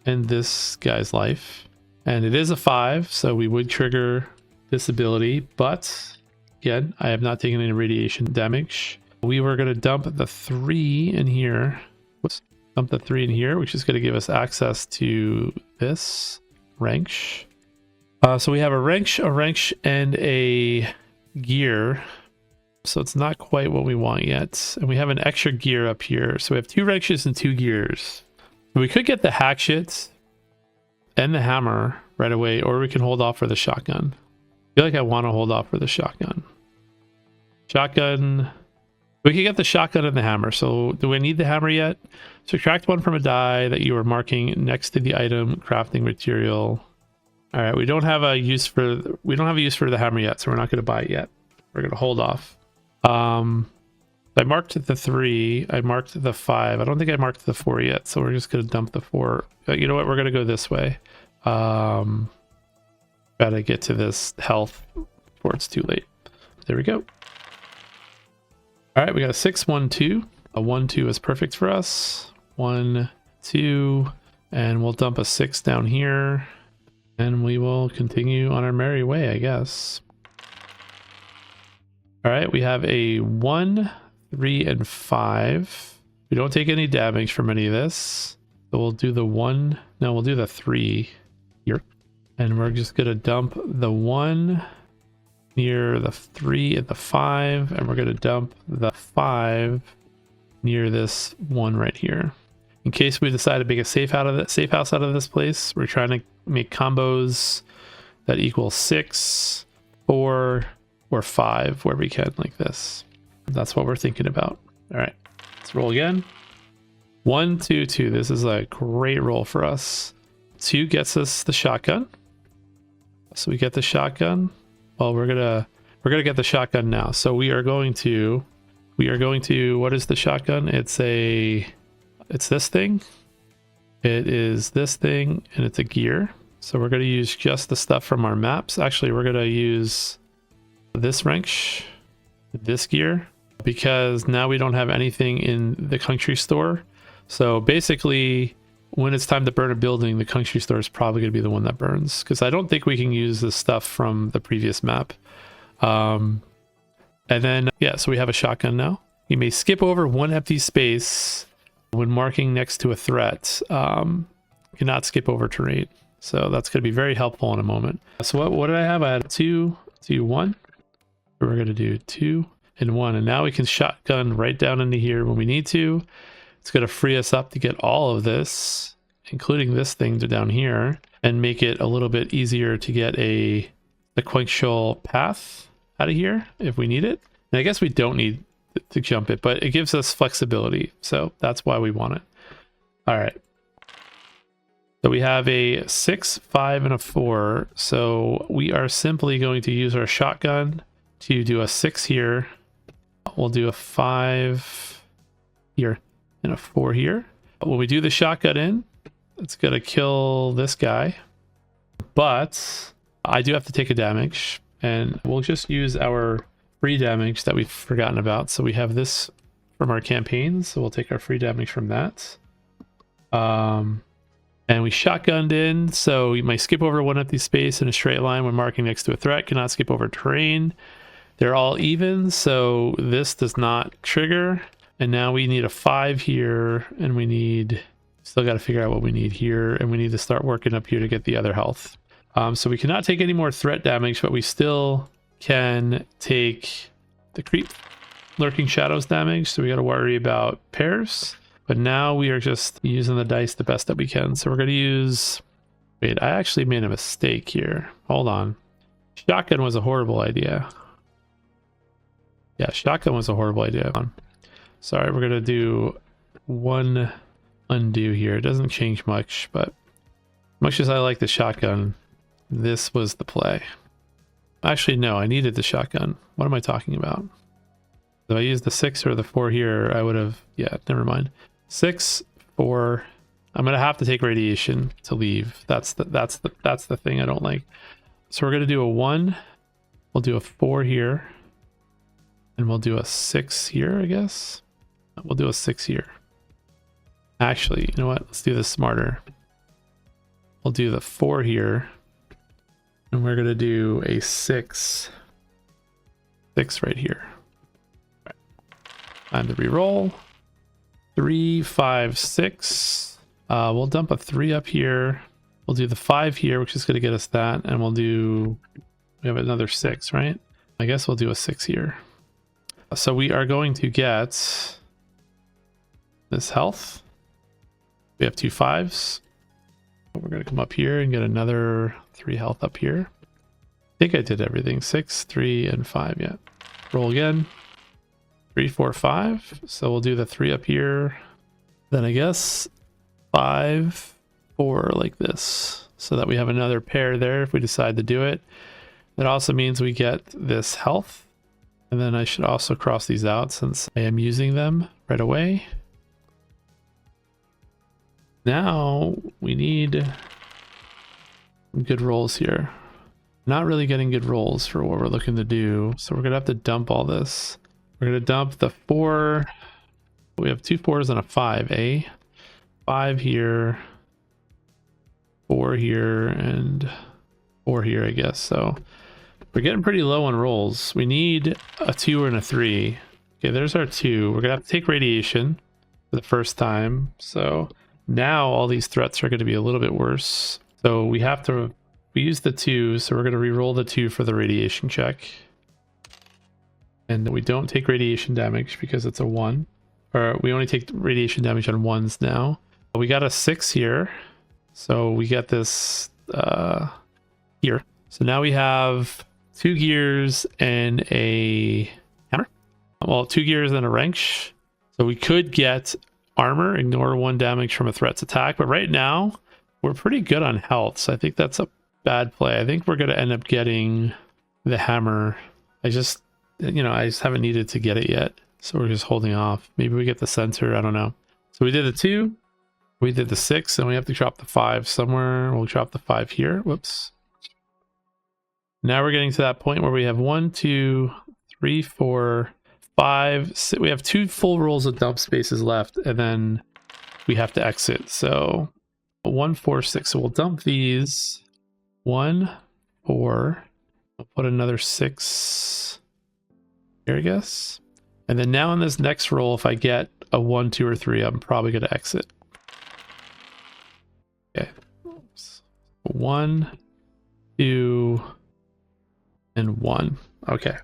end this guy's life. And it is a 5, so we would trigger this ability, but again, I have not taken any radiation damage. We were going to dump the 3 in here. Whoops. Dump the 3 in here, which is going to give us access to this wrench. So we have a wrench, and a gear. So it's not quite what we want yet. And we have an extra gear up here. So we have 2 wrenches and 2 gears. We could get the hatchet and the hammer right away, or we can hold off for the shotgun. I feel like I want to hold off for the shotgun. Shotgun. We could get the shotgun and the hammer. So do I need the hammer yet? Subtract 1 from a die that you are marking next to the item crafting material. All right, we don't have a use for the hammer yet, so we're not going to buy it yet. We're going to hold off. I marked the 3. I marked the 5. I don't think I marked the 4 yet, so we're just going to dump the 4. You know what? We're going to go this way. Gotta get to this health before it's too late. There we go. All right, we got a 6, 1, 2. A 1, 2 is perfect for us. 1, 2, and we'll dump a 6 down here. And we will continue on our merry way, I guess. All right, we have a 1, 3, and 5. We don't take any damage from any of this. So we'll do the 1. No, we'll do the 3 here. And we're just going to dump the 1 near the 3 and the 5. And we're going to dump the 5 near this 1 right here. In case we decide to make a safe house out of this place, we're trying to make combos that equals 6, 4, or 5 where we can, like this. That's what we're thinking about. All right, let's roll again. 1, 2, 2. This is a great roll for us. 2 gets us the shotgun. So we get the shotgun. Well, we're gonna get the shotgun now. So we are going to, what is the shotgun? It's this thing. It is this thing, and it's a gear. So we're gonna use just the stuff from our maps. Actually, we're gonna use this wrench, this gear, because now we don't have anything in the country store. So basically, when it's time to burn a building, the country store is probably going to be the one that burns, because I don't think we can use the stuff from the previous map. And then, yeah, so we have a shotgun now. You may skip over one empty space when marking next to a threat. Cannot skip over terrain. So that's going to be very helpful in a moment. So what did I have? I had 2, 2, 1. We're going to do 2 and 1. And now we can shotgun right down into here when we need to. It's going to free us up to get all of this, including this thing to down here, and make it a little bit easier to get a sequential path out of here if we need it. And I guess we don't need to jump it, but it gives us flexibility. So that's why we want it. All right. So we have a 6, 5, and a 4. So we are simply going to use our shotgun to do a 6 here. We'll do a 5 here. And a 4 here. When we do the shotgun in, it's going to kill this guy. But I do have to take a damage. And we'll just use our free damage that we've forgotten about. So we have this from our campaigns. So we'll take our free damage from that. And we shotgunned in. So we might skip over one empty space in a straight line when marking next to a threat. Cannot skip over terrain. They're all even. So this does not trigger. And now we need a 5 here, and we need, still got to figure out what we need here, and we need to start working up here to get the other health. So we cannot take any more threat damage, but we still can take the creep lurking shadows damage. So we got to worry about pairs, but now we are just using the dice the best that we can. So we're going to use, wait, I actually made a mistake here. Hold on. Shotgun was a horrible idea. Yeah, shotgun was a horrible idea. Sorry, we're going to do 1 undo here. It doesn't change much, but much as I like the shotgun, this was the play. Actually, no, I needed the shotgun. What am I talking about? If I used the 6 or the 4 here, I would have, yeah, never mind. 6, 4. I'm going to have to take radiation to leave. That's the thing I don't like. So we're going to do a 1. We'll do a 4 here. And we'll do a 6 here, I guess. We'll do a 6 here. Actually, you know what? Let's do this smarter. We'll do the 4 here. And we're going to do a 6. 6 right here. Right. Time to reroll. 3, 5, 6. We'll dump a 3 up here. We'll do the 5 here, which is going to get us that. And we'll do... We have another 6, right? I guess we'll do a 6 here. So we are going to get this health. We have 2 5s. We're going to come up here and get another 3 health up here. I think I did everything. 6, 3, and 5. Yeah. Roll again. 3, 4, 5. So we'll do the 3 up here. Then I guess 5, 4 like this. So that we have another pair there if we decide to do it. That also means we get this health. And then I should also cross these out since I am using them right away. Now we need good rolls here. Not really getting good rolls for what we're looking to do. So we're going to have to dump all this. We're going to dump the 4. We have 2 4s and a 5, eh? 5 here. 4 here and 4 here, I guess. So we're getting pretty low on rolls. We need a 2 and a 3. Okay, there's our 2. We're going to have to take radiation for the first time. So now all these threats are going to be a little bit worse. So we have to, we use the 2. So we're going to re-roll the 2 for the radiation check. And we don't take radiation damage because it's a 1. Or we only take radiation damage on 1s now. We got a 6 here. So we get this here. So now we have 2 gears and a hammer. Well, 2 gears and a wrench. So we could get armor, ignore 1 damage from a threat's attack. But right now, we're pretty good on health. So I think that's a bad play. I think we're going to end up getting the hammer. I just haven't needed to get it yet. So we're just holding off. Maybe we get the center. I don't know. So we did the 2. We did the 6. And we have to drop the 5 somewhere. We'll drop the 5 here. Whoops. Now we're getting to that point where we have 1, 2, 3, 4, 5, 6. We have 2 full rolls of dump spaces left, and then we have to exit. So 1, 4, 6. So we'll dump these. 1, 4. We'll put another 6 here, I guess. And then now in this next roll, if I get a 1, 2, or 3, I'm probably going to exit. Okay. 1, 2, and 1. Okay.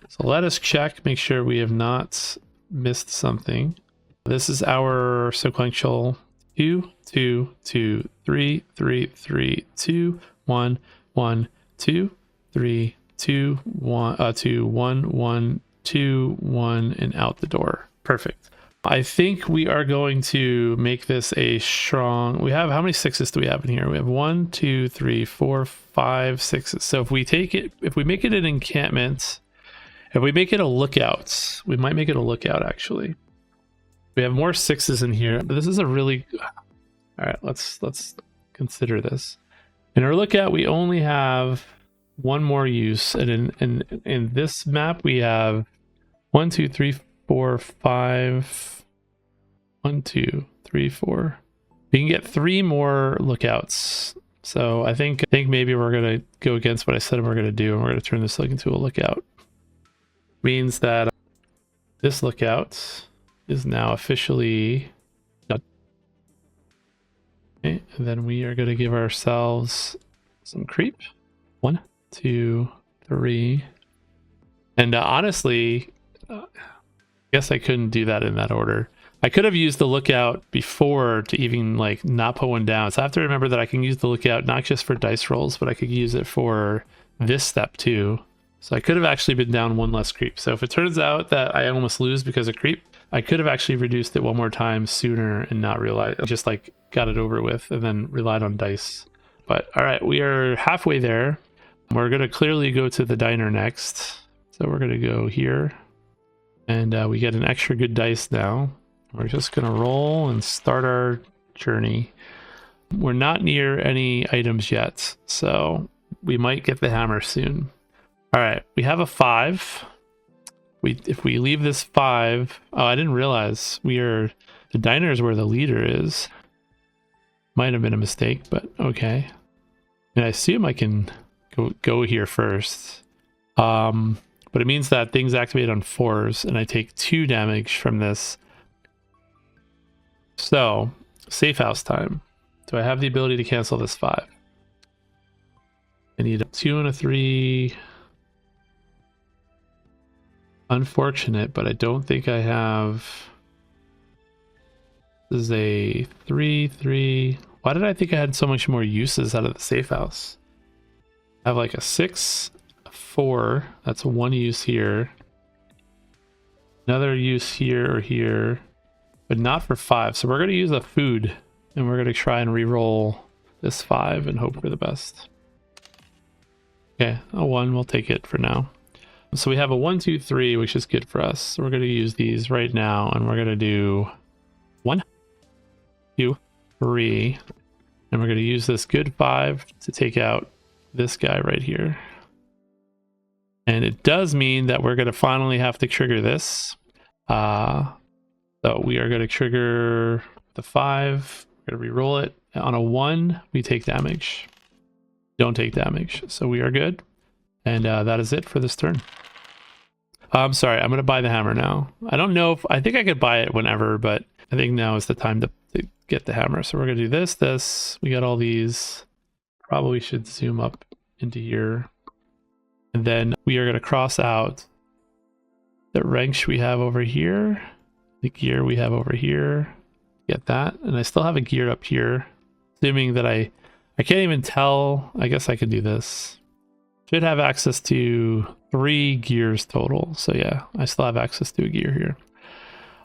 So let us check, make sure we have not missed something. This is our sequential 2, 2, 2, 3, 3, 3, 2, 1, 1, 2, 3, 2, 1, 2, 1, 1, 2, 1, and out the door. Perfect. I think we are going to make this a strong. We have, how many 6s do we have in here? We have 1, 2, 3, 4, 5, 6s. So if we take it, if we make it an encampment, if we make it a lookout, we might make it a lookout actually. We have more 6s in here, but this is a really, all right, let's consider this. In our lookout, we only have 1 more use. And in this map, we have 1, 2, 3, 4, 5, 1, 2, 3, 4. We can get 3 more lookouts. So I think maybe we're gonna go against what I said we're gonna do, and we're gonna turn this into a lookout. Means that this lookout is now officially done. Okay, and then we are gonna give ourselves some creep. 1, 2, 3. And honestly, I guess I couldn't do that in that order. I could have used the lookout before to even like not put 1 down. So I have to remember that I can use the lookout not just for dice rolls, but I could use it for this step too. So I could have actually been down 1 less creep. So if it turns out that I almost lose because of creep, I could have actually reduced it 1 more time sooner and not realize, just like got it over with and then relied on dice. But all right, we are halfway there. We're going to clearly go to the diner next. So we're going to go here. And we get an extra good dice now. We're just going to roll and start our journey. We're not near any items yet, so we might get the hammer soon. All right, we have a 5. If we leave this 5... Oh, I didn't realize the diner is where the leader is. Might have been a mistake, but okay. And I assume I can go here first. But it means that things activate on 4s, and I take 2 damage from this. So, safe house time. Do I have the ability to cancel this 5? I need a 2 and a 3. Unfortunate, but I don't think I have. This is a 3, 3. Why did I think I had so much more uses out of the safe house? I have like a 6, a 4. That's 1 use here. Another use here or here. But not for 5. So we're going to use a food. And we're going to try and re-roll this 5 and hope for the best. Okay, a 1. We'll take it for now. So we have a 1, 2, 3, which is good for us. So we're going to use these right now. And we're going to do 1, 2, 3. And we're going to use this good 5 to take out this guy right here. And it does mean that we're going to finally have to trigger this. So we are going to trigger the 5. We're going to re-roll it. On a 1, we take damage. Don't take damage. So we are good. And that is it for this turn. I'm sorry. I'm going to buy the hammer now. I don't know if... I think I could buy it whenever, but I think now is the time to get the hammer. So we're going to do this. We got all these. Probably should zoom up into here. And then we are going to cross out the wrench we have over here. The gear we have over here. Get that. And I still have a gear up here. Assuming that I can't even tell. I guess I could do this. Should have access to 3 gears total. So yeah, I still have access to a gear here.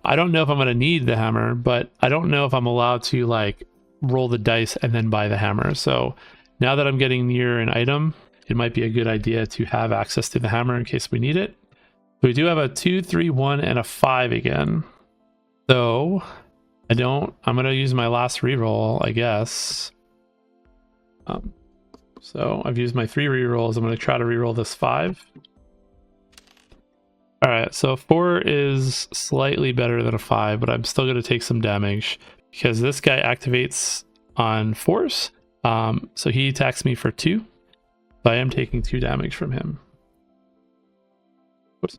I don't know if I'm going to need the hammer, but I don't know if I'm allowed to like roll the dice and then buy the hammer. So now that I'm getting near an item, it might be a good idea to have access to the hammer in case we need it. So we do have a 2, 3, 1, and a 5 again. So I'm going to use my last reroll, I guess. So I've used my 3 rerolls. I'm going to try to reroll this 5. All right, so 4 is slightly better than a 5, but I'm still going to take some damage because this guy activates on force. So he attacks me for 2. So I am taking 2 damage from him. Whoops.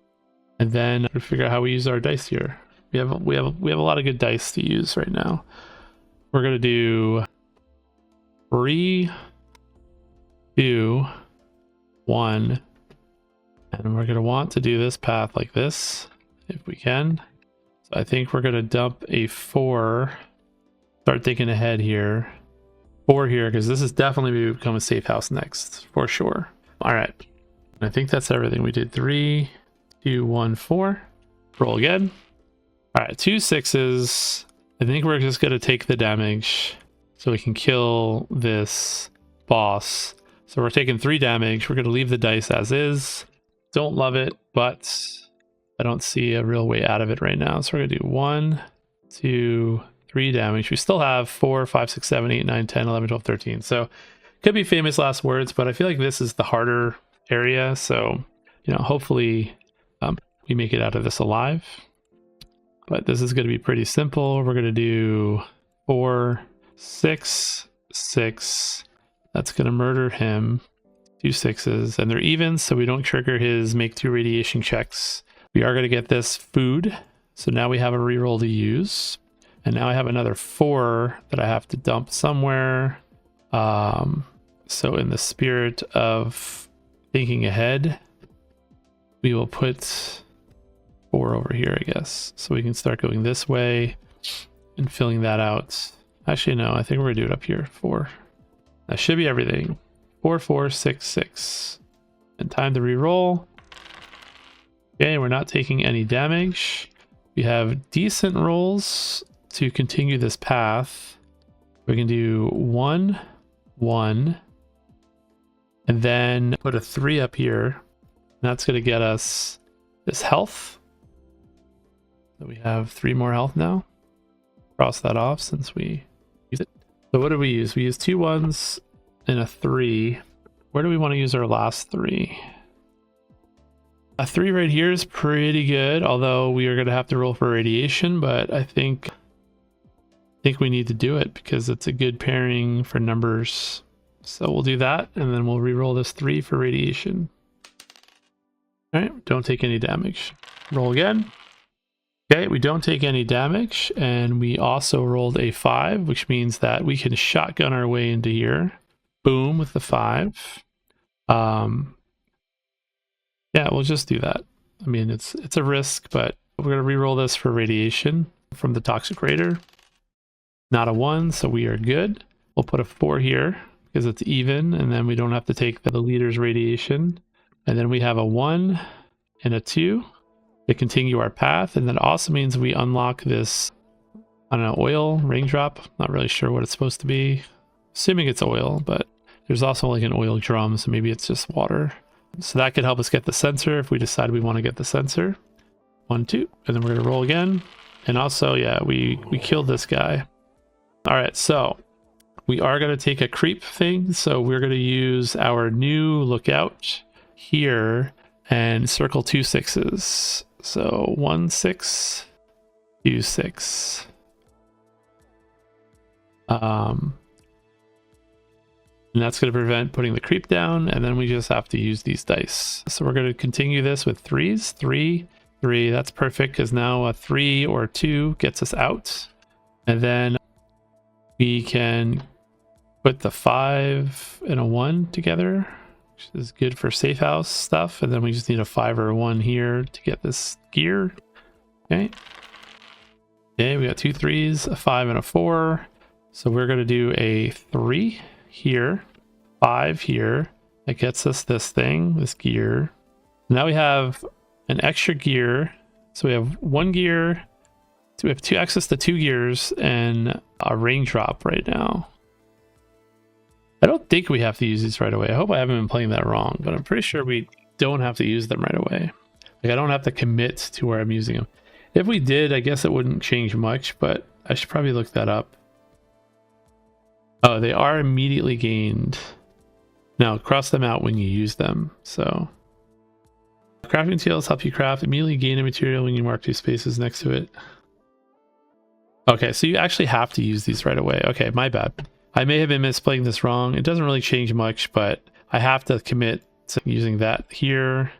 And then we figure out how we use our dice here. We have a lot of good dice to use right now. We're going to do 3, 2, 1. And we're going to want to do this path like this, if we can. So I think we're going to dump a 4. Start thinking ahead here. 4 here, because this is definitely going to become a safe house next, for sure. All right. I think that's everything. We did 3, 2, 1, 4. Roll again. All right, 2 6s. I think we're just going to take the damage so we can kill this boss. So we're taking 3 damage. We're going to leave the dice as is. Don't love it, but I don't see a real way out of it right now. So we're gonna do 1, 2, 3 damage. We still have 4, 5, 6, 7, 8, 9, 10, 11, 12, 13. So could be famous last words, but I feel like this is the harder area. So, you know, hopefully we make it out of this alive. But this is gonna be pretty simple. We're gonna do 4, 6, 6. That's gonna murder him. 2 6s, and they're even, so we don't trigger his make 2 radiation checks. We are going to get this food, so now we have a reroll to use, and now I have another 4 that I have to dump somewhere. So in the spirit of thinking ahead, we will put 4 over here, I guess, so we can start going this way and filling that out. Actually, no, I think we're going to do it up here. 4. That should be everything. 4, 4, 6, 6. And time to reroll. Okay, we're not taking any damage. We have decent rolls to continue this path. We can do 1, 1. And then put a 3 up here. That's going to get us this health. So we have 3 more health now. Cross that off since we use it. So what did we use? We used 2 1s. And a 3. Where do we want to use our last 3? A 3 right here is pretty good, although we are going to have to roll for radiation, but I think we need to do it because it's a good pairing for numbers. So we'll do that, and then we'll re-roll this 3 for radiation. All right, don't take any damage. Roll again. Okay, we don't take any damage, and we also rolled a 5, which means that we can shotgun our way into here. Boom with the 5. Yeah, we'll just do that. I mean, it's a risk, but we're gonna re-roll this for radiation from the toxic raider. Not a 1, so we are good. We'll put a 4 here because it's even, and then we don't have to take the leader's radiation. And then we have a 1 and a 2 to continue our path, and that also means we unlock this, I don't know, oil raindrop. Not really sure what it's supposed to be. Assuming it's oil, but there's also like an oil drum, so maybe it's just water. So that could help us get the sensor if we decide we want to get the sensor. 1, 2, and then we're gonna roll again. And also, yeah, we killed this guy. All right, so we are gonna take a creep thing. So we're gonna use our new lookout here and circle 2 6s. So 1 6, 2 6. And that's going to prevent putting the creep down, and then we just have to use these dice. So we're going to continue this with 3s. 3, 3, that's perfect, because now a 3 or 2 gets us out. And then we can put the 5 and a 1 together, which is good for safe house stuff. And then we just need a 5 or a 1 here to get this gear. Okay. Okay, we got 2 3s, a 5 and a 4. So we're going to do a 3 here, 5 here, That gets us this thing, this gear. Now we have an extra gear. So we have one gear. So we have access to 2 gears and a raindrop right now. I don't think we have to use these right away. I hope I haven't been playing that wrong, but I'm pretty sure we don't have to use them right away. Like I don't have to commit to where I'm using them. If we did, I guess it wouldn't change much, but I should probably look that up. Oh, they are immediately gained. Now cross them out when you use them. So crafting materials help you craft. Immediately gain a material when you mark 2 spaces next to it. Okay, so you actually have to use these right away. Okay, my bad. I may have been misplaying this wrong. It doesn't really change much, but I have to commit to using that here.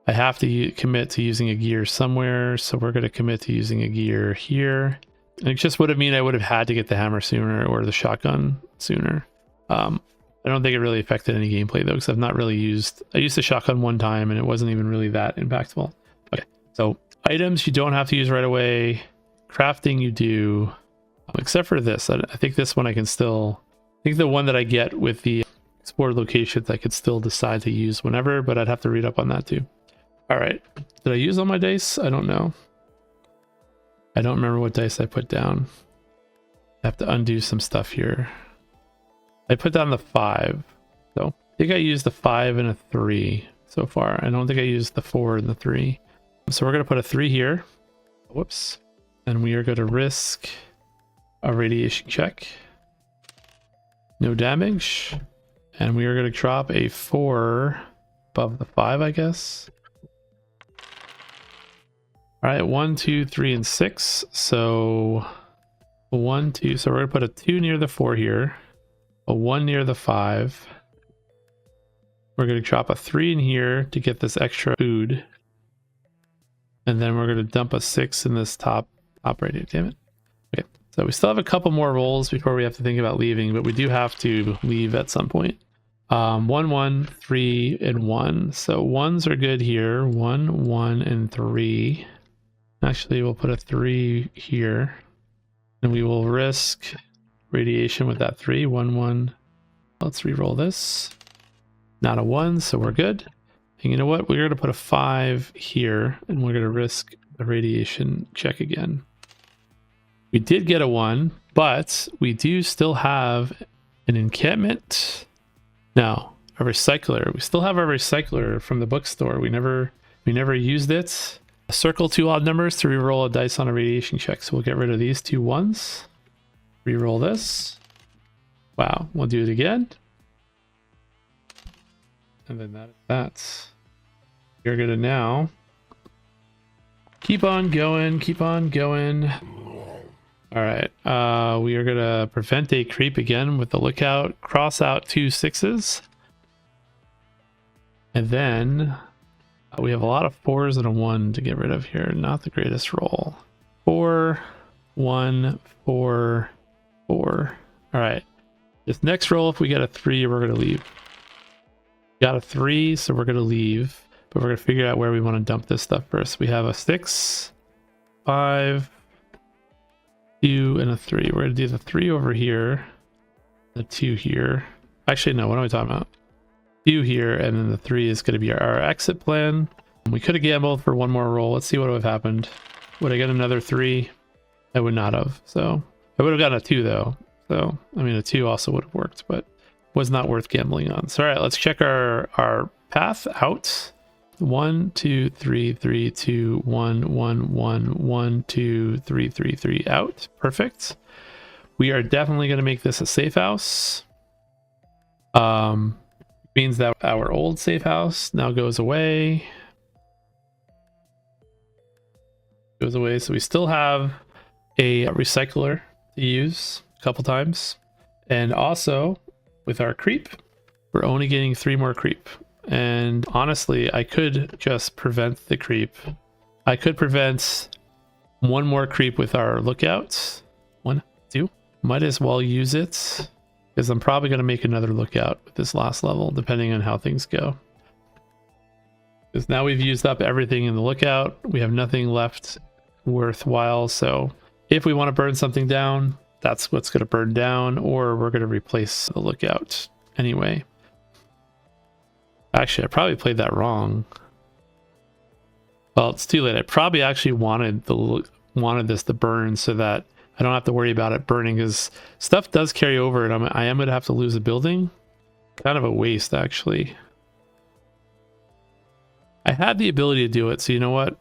I have to commit to using a gear somewhere, so we're going to commit to using a gear here. And it just would have mean I would have had to get the hammer sooner or the shotgun sooner. I don't think it really affected any gameplay though, because I've not really used... I used the shotgun one time and it wasn't even really that impactful. Okay, so items you don't have to use right away. Crafting you do, except for this. I think this one I can still... I think the one that I get with the explored locations I could still decide to use whenever, but I'd have to read up on that too. All right, did I use all my dice? I don't know. I don't remember what dice I put down. I have to undo some stuff here. I put down the 5, so I think I used the 5 and a 3 so far. I don't think I used the 4 and the 3. So we're gonna put a 3 here. Whoops. And we are gonna risk a radiation check. No damage. And we are gonna drop a 4 above the 5, I guess. All right, 1, 2, 3, and 6. So 1, 2. So we're gonna put a 2 near the 4 here, a 1 near the 5. We're gonna drop a 3 in here to get this extra food, and then we're gonna dump a 6 in this top radius. Damn it. Okay, so we still have a couple more rolls before we have to think about leaving, but we do have to leave at some point. 1, 1, 3, and 1. So 1s are good here. 1, 1, and 3. Actually, we'll put a 3 here, and we will risk radiation with that 3. 1, 1. Let's re-roll this. Not a 1, so we're good. And you know what? We're going to put a 5 here, and we're going to risk the radiation check again. We did get a 1, but we do still have an encampment. Now, a recycler. We still have our recycler from the bookstore. We never used it. Circle 2 odd numbers to reroll a dice on a radiation check. So we'll get rid of these 2 1s. Reroll this. Wow, we'll do it again. And then that's. You're gonna now keep on going, keep on going. All right, we are gonna prevent a creep again with the lookout. Cross out 2 6s, and then we have a lot of 4s and a 1 to get rid of here. Not the greatest roll. 4, 1, 4, 4. All right, this next roll, if we get a 3, we're gonna leave. Got a 3, so we're gonna leave, but we're gonna figure out where we want to dump this stuff first. We have a 6, 5, 2, and a 3. We're gonna do the 3 over here, the 2 here. Actually, no, what am I talking about? 2 here, and then the 3 is gonna be our exit plan. We could have gambled for 1 more roll. Let's see what would have happened. Would I get another 3? I would not have. So I would have gotten a 2 though. So I mean, a 2 also would have worked, but was not worth gambling on. So all right, let's check our path out. 1, 2, 3, 3, 2, 1, 1, 1, 1, 2, 3, 3, 3 out. Perfect. We are definitely going to make this a safe house. Means that our old safe house now goes away. Goes away. So we still have a recycler to use a couple times, and also with our creep, we're only getting 3 more creep. And honestly, I could just prevent the creep. I could prevent 1 more creep with our lookout. 1, 2. Might as well use it, because I'm probably going to make another lookout with this last level, depending on how things go. Because now we've used up everything in the lookout. We have nothing left worthwhile. So if we want to burn something down, that's what's going to burn down, or we're going to replace the lookout anyway. Actually, I probably played that wrong. Well, it's too late. I probably actually wanted this to burn so that I don't have to worry about it burning, because stuff does carry over, and I am going to have to lose a building. Kind of a waste, actually. I had the ability to do it, so you know what?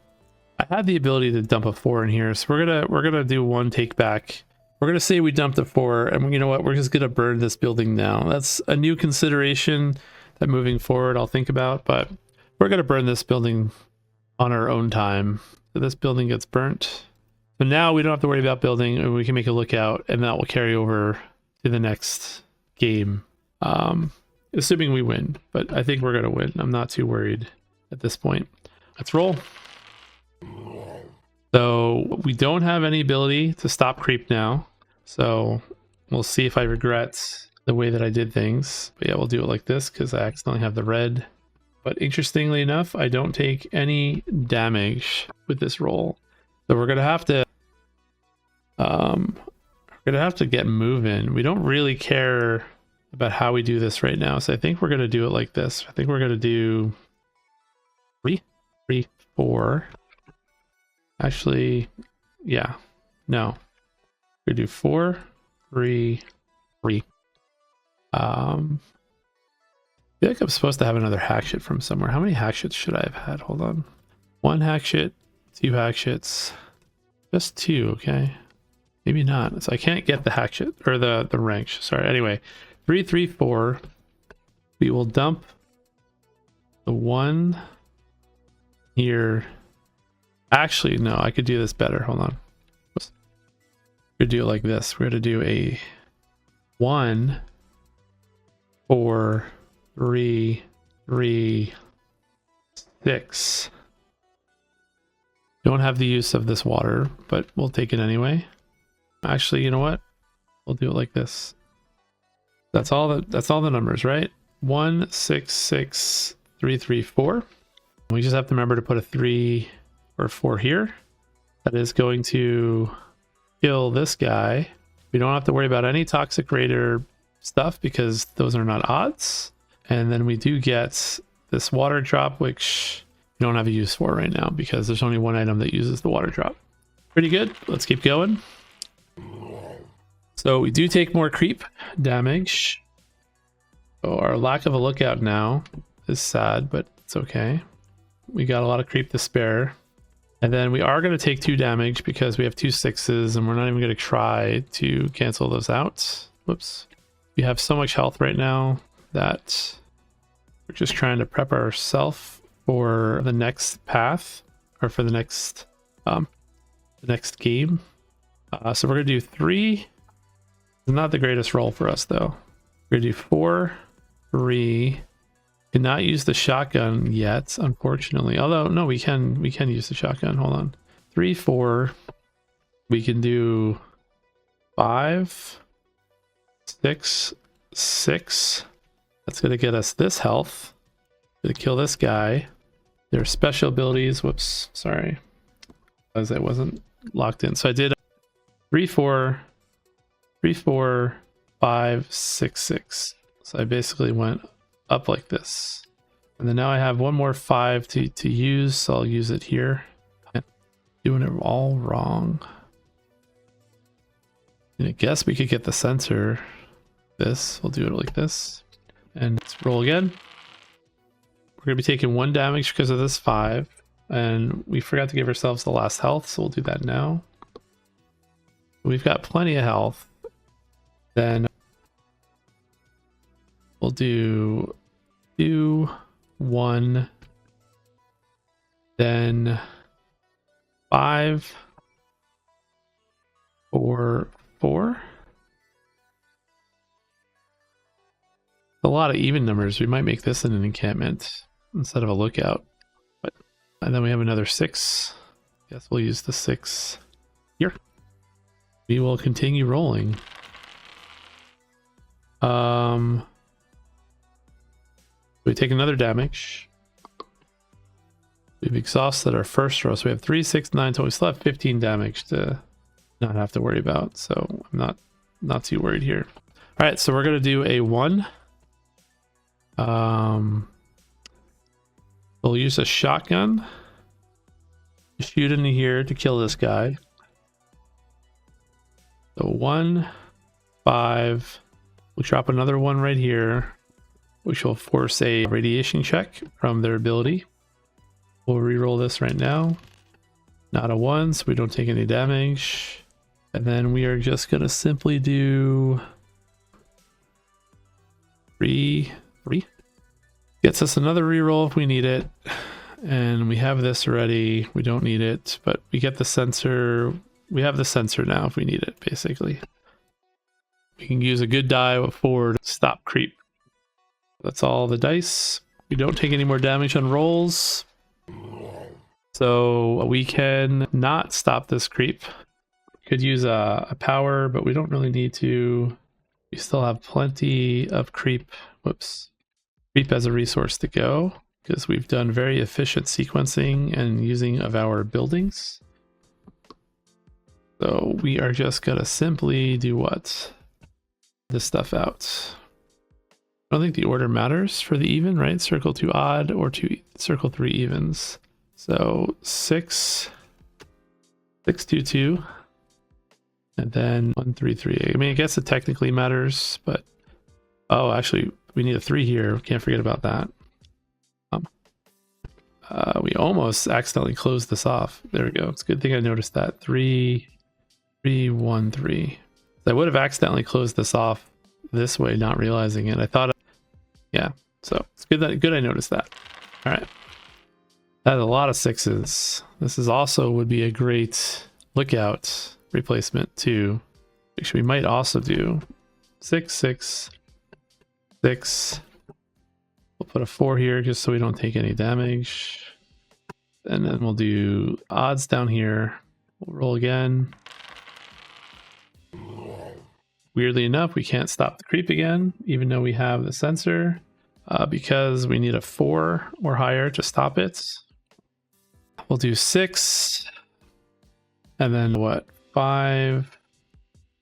I had the ability to dump a 4 in here, so we're gonna do one take back. We're gonna say we dumped a 4, and you know what? We're just gonna burn this building now. That's a new consideration that moving forward I'll think about, but we're gonna burn this building on our own time. So this building gets burnt. So now we don't have to worry about building, and we can make a lookout, and that will carry over to the next game. Assuming we win, but I think we're gonna win. I'm not too worried at this point. Let's roll. So we don't have any ability to stop creep now. So we'll see if I regret the way that I did things. But yeah, we'll do it like this because I accidentally have the red. But interestingly enough, I don't take any damage with this roll. So we're gonna have to get moving. We don't really care about how we do this right now. So I think we're gonna do it like this. I think we're gonna do 3, 4. Actually, yeah, no. We're gonna do 4, 3, 3. I feel like I'm supposed to have another hatchet from somewhere. How many hatchets should I have had? Hold on. 1 hatchet, 2 hatchets, just 2. Okay, maybe not. So I can't get the hatchet or the wrench. Sorry. Anyway, 3, 3, 4. We will dump the 1 here. Actually, no, I could do this better. Hold on. We're gonna do it like this. We're gonna do a 1, 4, 3, 3, 6. Don't have the use of this water, but we'll take it anyway. Actually, you know what? We'll do it like this. That's all the numbers, right? 1, 6, 6, 3, 3, 4. We just have to remember to put a 3 or 4 here. That is going to kill this guy. We don't have to worry about any toxic raider stuff because those are not odds. And then we do get this water drop, which we don't have a use for right now because there's only one item that uses the water drop. Pretty good. Let's keep going. So we do take more creep damage. So our lack of a lookout now is sad, but it's okay. We got a lot of creep to spare. And then we are going to take 2 damage because we have 2 6s, and we're not even going to try to cancel those out. Whoops. We have so much health right now that we're just trying to prep ourselves for the next path, or for the next game. So we're going to do 3. It's not the greatest roll for us though. We're going to do 4, 3. Cannot use the shotgun yet, unfortunately. Although, no, we can use the shotgun. Hold on. 3, 4. We can do 5, 6, 6. That's going to get us this health. Going to kill this guy. Their special abilities. Whoops, sorry. As I wasn't locked in. So I did 3, 4, 3, 4, 5, 6, 6. So I basically went up like this, and then now I have one more 5 to use, so I'll use it here. Doing it all wrong. And I guess we could get the sensor. We'll do it like this, and let's roll again. We're gonna be taking 1 damage because of this 5, and we forgot to give ourselves the last health, so we'll do that now. We've got plenty of health. Then we'll do 2, 1, then 5, 4, 4. A lot of even numbers. We might make this an encampment instead of a lookout. And then we have another 6. Guess we'll use the 6 here. We will continue rolling. We take another damage. We've exhausted our first row, so we have 3, 6, 9, so we still have 15 damage to not have to worry about. So I'm not too worried here. All right, so we're gonna do a 1. We'll use a shotgun. Shoot into here to kill this guy. So 1, 5. We'll drop another 1 right here, which will force a radiation check from their ability. We'll reroll this right now. Not a 1, so we don't take any damage. And then we are just going to simply do 3. Gets us another reroll if we need it. And we have this already. We don't need it, but we get the sensor. We have the sensor now if we need it, basically. We can use a good die for stop creep. That's all the dice. We don't take any more damage on rolls. So we can not stop this creep. Could use a power, but we don't really need to. We still have plenty of creep. Whoops. Creep as a resource to go, because we've done very efficient sequencing and using of our buildings. So we are just gonna simply do what? This stuff out. I don't think the order matters for the even, right? Circle 2 odd or circle 3 evens. So 6, 6, 2, 2, and then 1, 3, 3. I mean, I guess it technically matters, but oh, actually, we need a 3 here. Can't forget about that. We almost accidentally closed this off. There we go. It's a good thing I noticed that. 3, 3, 1, 3. I would have accidentally closed this off this way, not realizing it. I thought, yeah. So it's good I noticed that. All right. That's a lot of 6s. This is also would be a great lookout replacement too. Actually, we might also do 6, 6, 6. We'll put a 4 here just so we don't take any damage. And then we'll do odds down here. We'll roll again. Weirdly enough, we can't stop the creep again, even though we have the sensor, because we need a 4 or higher to stop it. We'll do 6. And then what? 5,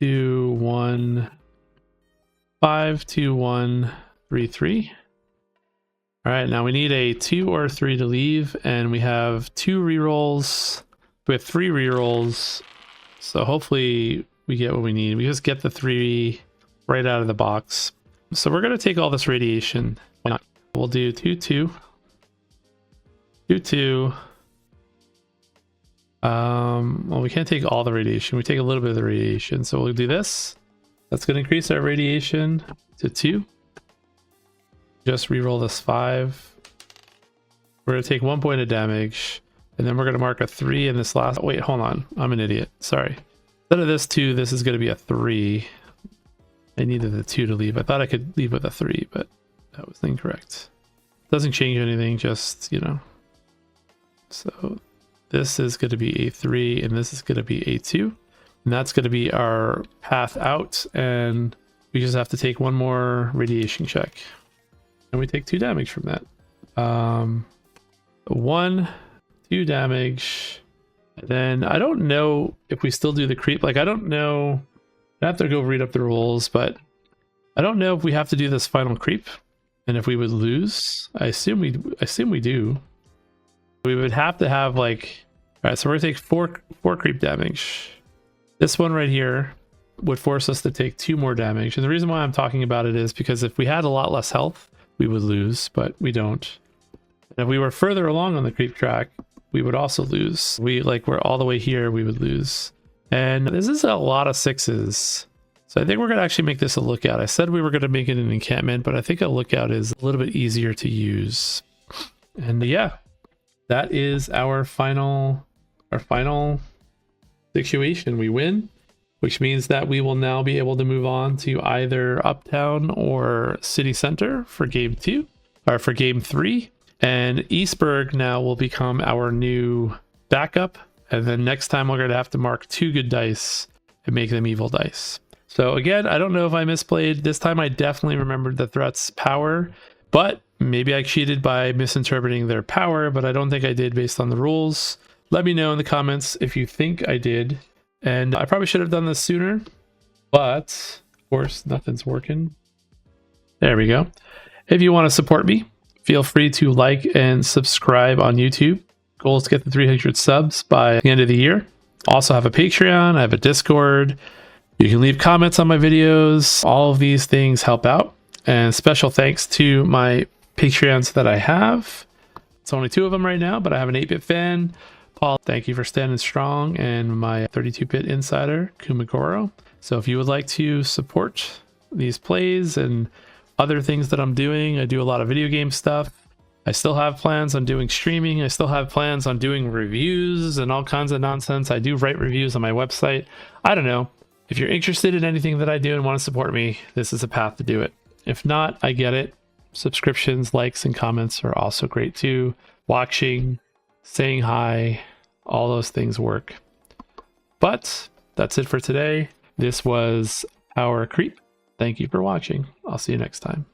2, 1. 5, 2, 1, 3, 3. All right, now we need a 2 or 3 to leave, and we have 2 rerolls. We have 3 rerolls, so hopefully we get what we need. We just get the 3 right out of the box. So we're gonna take all this radiation. Why not? We'll do 2, 2, 2, 2. Well, we can't take all the radiation. We take a little bit of the radiation, so we'll do this. That's gonna increase our radiation to 2. Just reroll this 5. We're gonna take 1 point of damage, and then we're gonna mark a 3 in this last. Wait, hold on. I'm an idiot. Sorry. Instead of this 2, this is gonna be a 3. I needed the 2 to leave. I thought I could leave with a 3, but that was incorrect. Doesn't change anything, just, you know. So this is gonna be a 3, and this is gonna be a 2. And that's gonna be our path out, and we just have to take 1 more radiation check. And we take 2 damage from that. 1, 2 damage. And then I don't know if we still do the creep. Like, I don't know. I have to go read up the rules, but I don't know if we have to do this final creep and if we would lose. I assume we do. We would have to have like, all right, so we're gonna take 4 creep damage. This one right here would force us to take 2 more damage. And the reason why I'm talking about it is because if we had a lot less health, we would lose, but we don't. And if we were further along on the creep track, we would also lose. We're all the way here, we would lose. And this is a lot of 6s. So I think we're gonna actually make this a lookout. I said we were gonna make it an encampment, but I think a lookout is a little bit easier to use. And yeah, that is our final situation. We win, which means that we will now be able to move on to either Uptown or City Center for game 2, or for game 3. And Eastburg now will become our new backup. And then next time we're going to have to mark 2 good dice and make them evil dice. So again, I don't know if I misplayed. This time I definitely remembered the threat's power, but maybe I cheated by misinterpreting their power, but I don't think I did based on the rules. Let me know in the comments if you think I did. And I probably should have done this sooner, but of course, nothing's working. There we go. If you want to support me, Feel free to like and subscribe on YouTube. Goal is to get the 300 subs by the end of the year. Also have a Patreon, I have a Discord. You can leave comments on my videos. All of these things help out. And special thanks to my Patreons that I have. It's only 2 of them right now, but I have an 8-bit fan. Paul, thank you for standing strong, and my 32-bit insider, Kumagoro. So if you would like to support these plays and other things that I'm doing, I do a lot of video game stuff. I still have plans on doing streaming. I still have plans on doing reviews and all kinds of nonsense. I do write reviews on my website. I don't know. If you're interested in anything that I do and want to support me, this is a path to do it. If not, I get it. Subscriptions, likes, and comments are also great too. Watching, saying hi, all those things work. But that's it for today. This was our creep. Thank you for watching. I'll see you next time.